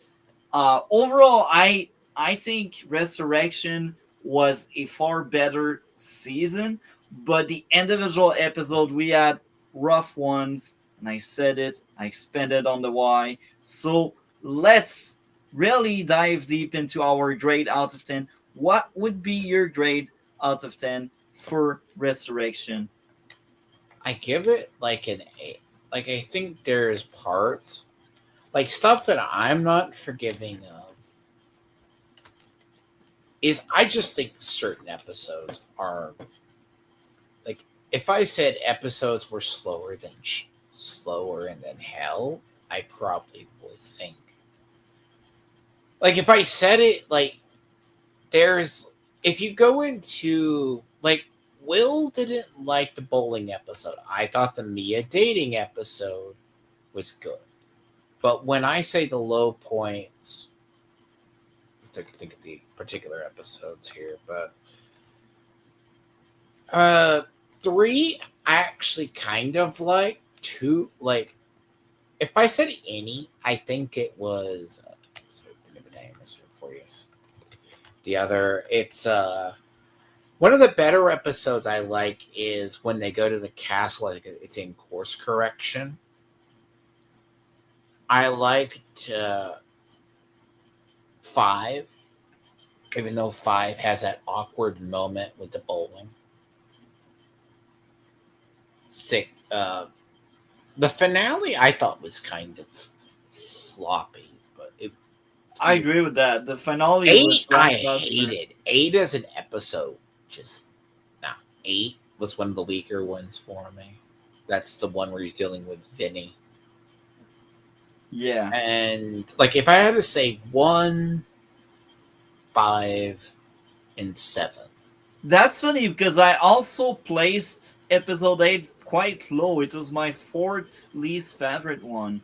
Overall, I think Resurrection was a far better season, but the individual episode we had rough ones, and I said it. I expanded on the why. So let's really dive deep into our grade out of 10. What would be your grade out of 10 for Resurrection? I give it like an 8. Like, I think there's parts, like stuff that I'm not forgiving of, is I just think certain episodes are like, if I said episodes were slower and than hell, I probably would think, like, if I said it like, there's, if you go into like, Will didn't like the bowling episode. I thought the Mia dating episode was good, but when I say the low points, I have to think of the particular episodes here, but 3 I actually kind of like. 2, like, if I said any, I think it was for you. The other, it's one of the better episodes I like is when they go to the castle. Like, it's in course correction. I liked 5, even though 5 has that awkward moment with the bowling. sick. The finale I thought was kind of sloppy, but I agree with that. The finale was eight I lackluster. hated. Eight as an episode, just nah. Eight was one of the weaker ones for me. That's the one where he's dealing with Vinny. Yeah. And like, if I had to say one, five, and seven. That's funny because I also placed episode 8 quite low. It was my fourth least favorite one.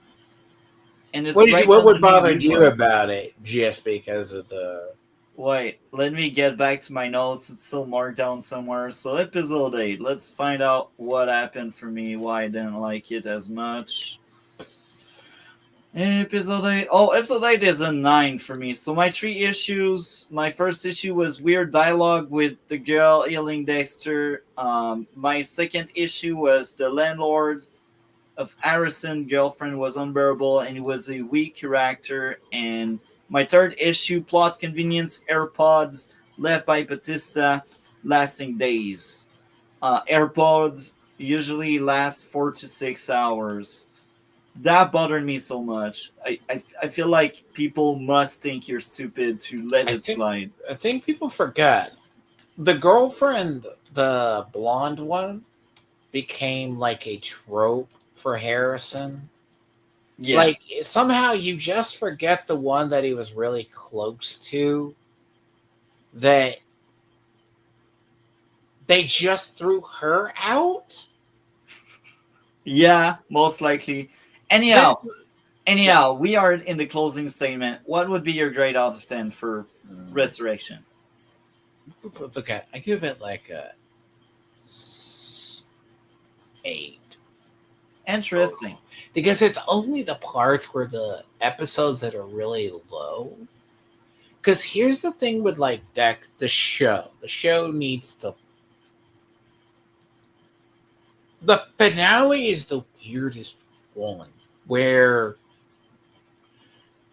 And it's right What would underneath bother you Dlord. about it? Just because of the Wait, let me get back to my notes. It's still marked down somewhere. So, episode 8. Let's find out what happened for me, why I didn't like it as much. Episode 8. Oh, episode 8 is a 9 for me. So, my three issues. My first issue was weird dialogue with the girl healing Dexter. My second issue was the landlord of Harrison girlfriend was unbearable and he was a weak character. And my third issue, plot convenience, AirPods left by Batista, lasting days. AirPods usually last 4 to 6 hours. That bothered me so much. I feel like people must think you're stupid to let I it think slide. I think people forget the girlfriend, the blonde one, became like a trope for Harrison. Yeah. Like, somehow you just forget the one that he was really close to, that they just threw her out. Yeah, most likely. Anyhow, That's yeah. anyhow, we are in the closing segment. What would be your grade out of 10 for Resurrection? Okay, I give it like a 8. Interesting. Because it's only the parts where the episodes that are really low. Because here's the thing with like Dex, the show needs to. The finale is the weirdest one, where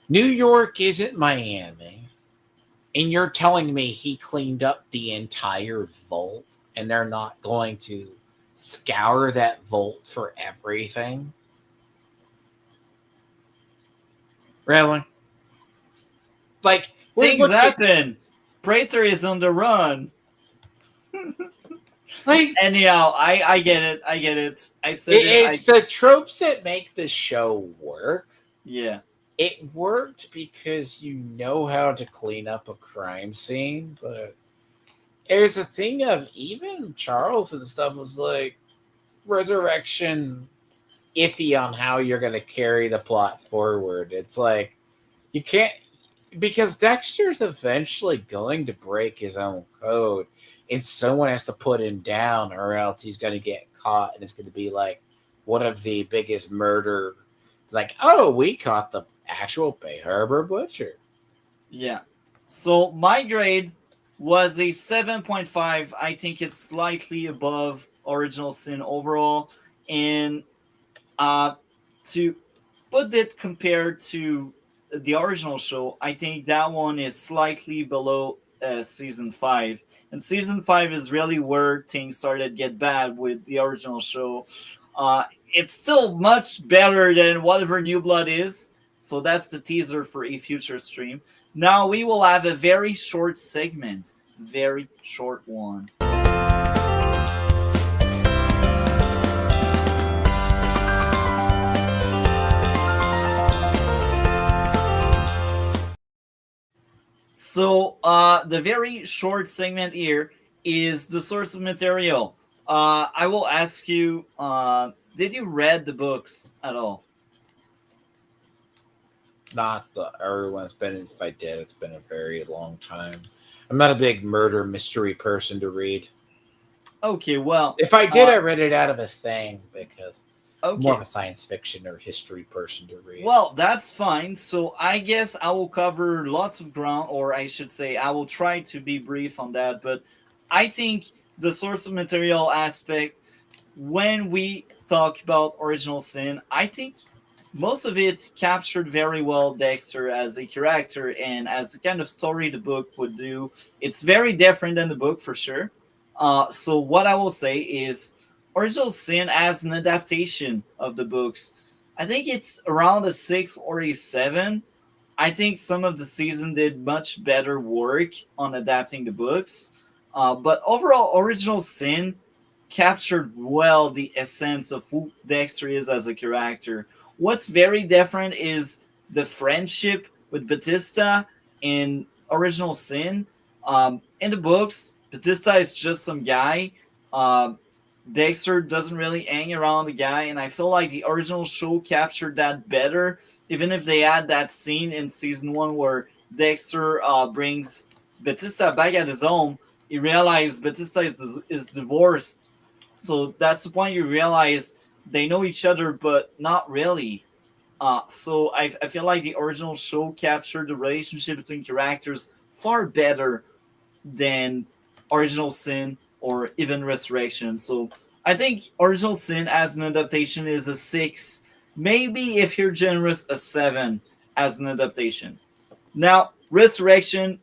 New York isn't Miami, and you're telling me he cleaned up the entire vault, and they're not going to scour that vault for everything. Really? Like, we're Things looking happen. Praetor is on the run. like Anyhow, I get it. I get it. I said it. it's the tropes that make the show work. Yeah. It worked because you know how to clean up a crime scene, but there's a thing of even Charles and stuff was like Resurrection iffy on how you're going to carry the plot forward. It's like you can't, because Dexter's eventually going to break his own code, and someone has to put him down, or else he's going to get caught, and it's going to be like one of the biggest murder. Like, oh, we caught the actual Bay Harbor butcher. Yeah. So my grade was a 7.5. I think it's slightly above Original Sin overall. And to put it compared to the original show, I think that one is slightly below season 5. And season 5 is really where things started to get bad with the original show. It's still much better than whatever New Blood is. So that's the teaser for a future stream. Now we will have a very short segment, very short one. So the very short segment here is the source of material. I will ask you, did you read the books at all? Not the everyone's been. If I did, it's been a very long time. I'm not a big murder mystery person to read. Okay, well, If I did, I read it out of a thing because I'm more of okay. a science fiction or history person to read. Well, that's fine. So I guess I will cover lots of ground, or I should say, I will try to be brief on that. But I think the source of material aspect, when we talk about Original Sin, I think most of it captured very well Dexter as a character and as the kind of story the book would do. It's very different than the book for sure. So what I will say is Original Sin as an adaptation of the books, I think it's around a 6 or a 7. I think some of the season did much better work on adapting the books. But overall, Original Sin captured well the essence of who Dexter is as a character. What's very different is the friendship with Batista in Original Sin. In the books, Batista is just some guy. Uh, Dexter doesn't really hang around the guy, and I feel like the original show captured that better. Even if they had that scene in season one where Dexter brings Batista back at his home, he realized Batista is divorced. So that's the point you realize they know each other, but not really. So I feel like the original show captured the relationship between characters far better than Original Sin or even Resurrection. So I think Original Sin as an adaptation is a 6. Maybe if you're generous, a 7 as an adaptation. Now, Resurrection,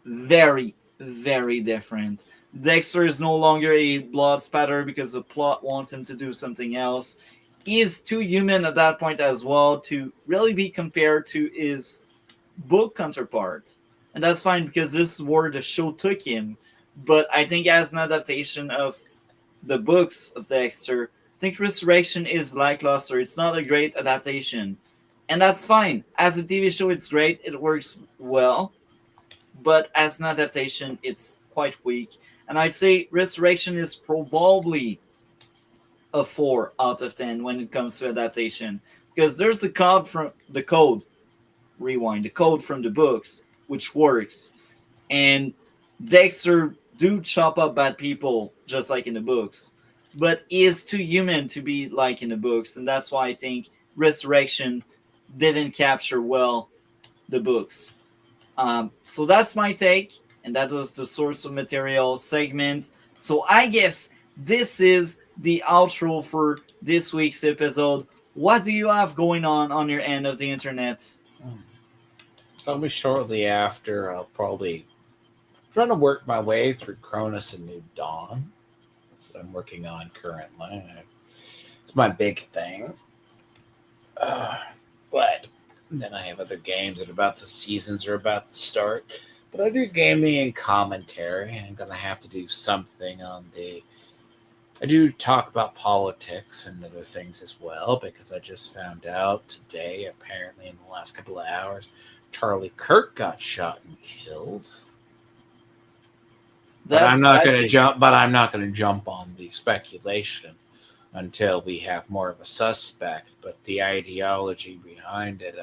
very, very different. Dexter is no longer a blood spatter because the plot wants him to do something else. He is too human at that point as well to really be compared to his book counterpart. And that's fine because this is where the show took him. But I think as an adaptation of the books of Dexter, I think Resurrection is lackluster. It's not a great adaptation. And that's fine. As a TV show, it's great. It works well. But as an adaptation, it's quite weak. And I'd say Resurrection is probably a 4 out of 10 when it comes to adaptation. Because there's the code rewind, the code from the books, which works. And Dexter do chop up bad people just like in the books, but he is too human to be like in the books, and that's why I think Resurrection didn't capture well the books. So that's my take, and that was the source of material segment. So I guess this is the outro for this week's episode. What do you have going on your end of the internet? Probably shortly after, I'll probably try to work my way through Cronus and New Dawn. That's what I'm working on currently. It's my big thing. But then I have other games that about the seasons are about to start. But I do gaming and commentary. I'm going to have to do something on the... I do talk about politics and other things as well, because I just found out today, apparently in the last couple of hours, Charlie Kirk got shot and killed. But I'm not going to jump. But I'm not going to jump on the speculation until we have more of a suspect. But the ideology behind it,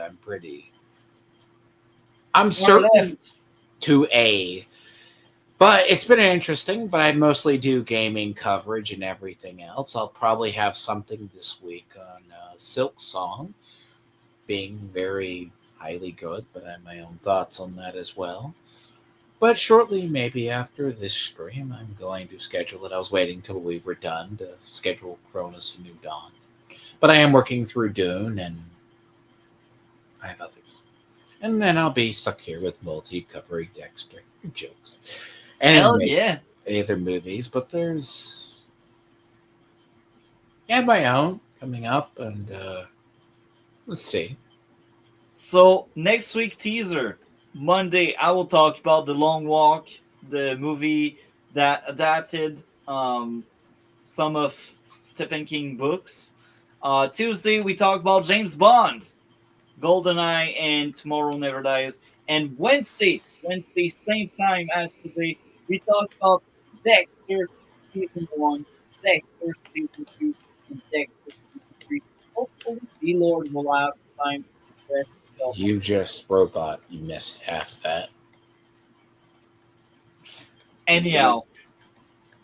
I'm certain to A. But it's been interesting. But I mostly do gaming coverage and everything else. I'll probably have something this week on Silk Song being very highly good, but I have my own thoughts on that as well. But shortly, maybe after this stream, I'm going to schedule it. I was waiting till we were done to schedule Cronus and New Dawn. But I am working through Dune, and I have others. And then I'll be stuck here with Multi covering Dexter. Jokes. And hell yeah. Other movies, but there's... I have my own coming up, and let's see. So next week teaser, Monday, I will talk about The Long Walk, the movie that adapted some of Stephen King books. Tuesday, we talk about James Bond, GoldenEye, and Tomorrow Never Dies. And Wednesday, same time as today, we talk about Dexter Season 1, Dexter Season 2, and Dexter Season 3. Hopefully, Dlord will have time to rest. You just robot. You missed half that. Anyhow,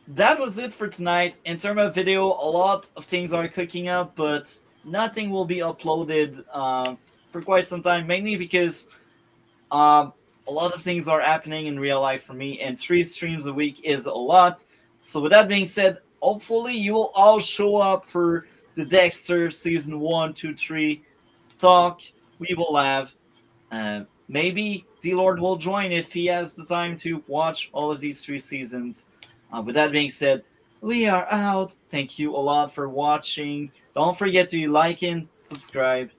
that was it for tonight. In terms of video, a lot of things are cooking up, but nothing will be uploaded for quite some time, mainly because a lot of things are happening in real life for me, and 3 streams a week is a lot. So with that being said, hopefully you will all show up for the Dexter Season 1, 2, 3 talk. We will have maybe Dlord will join if he has the time to watch all of these 3 seasons. With that being said, We are out. Thank you a lot for watching. Don't forget to like and subscribe.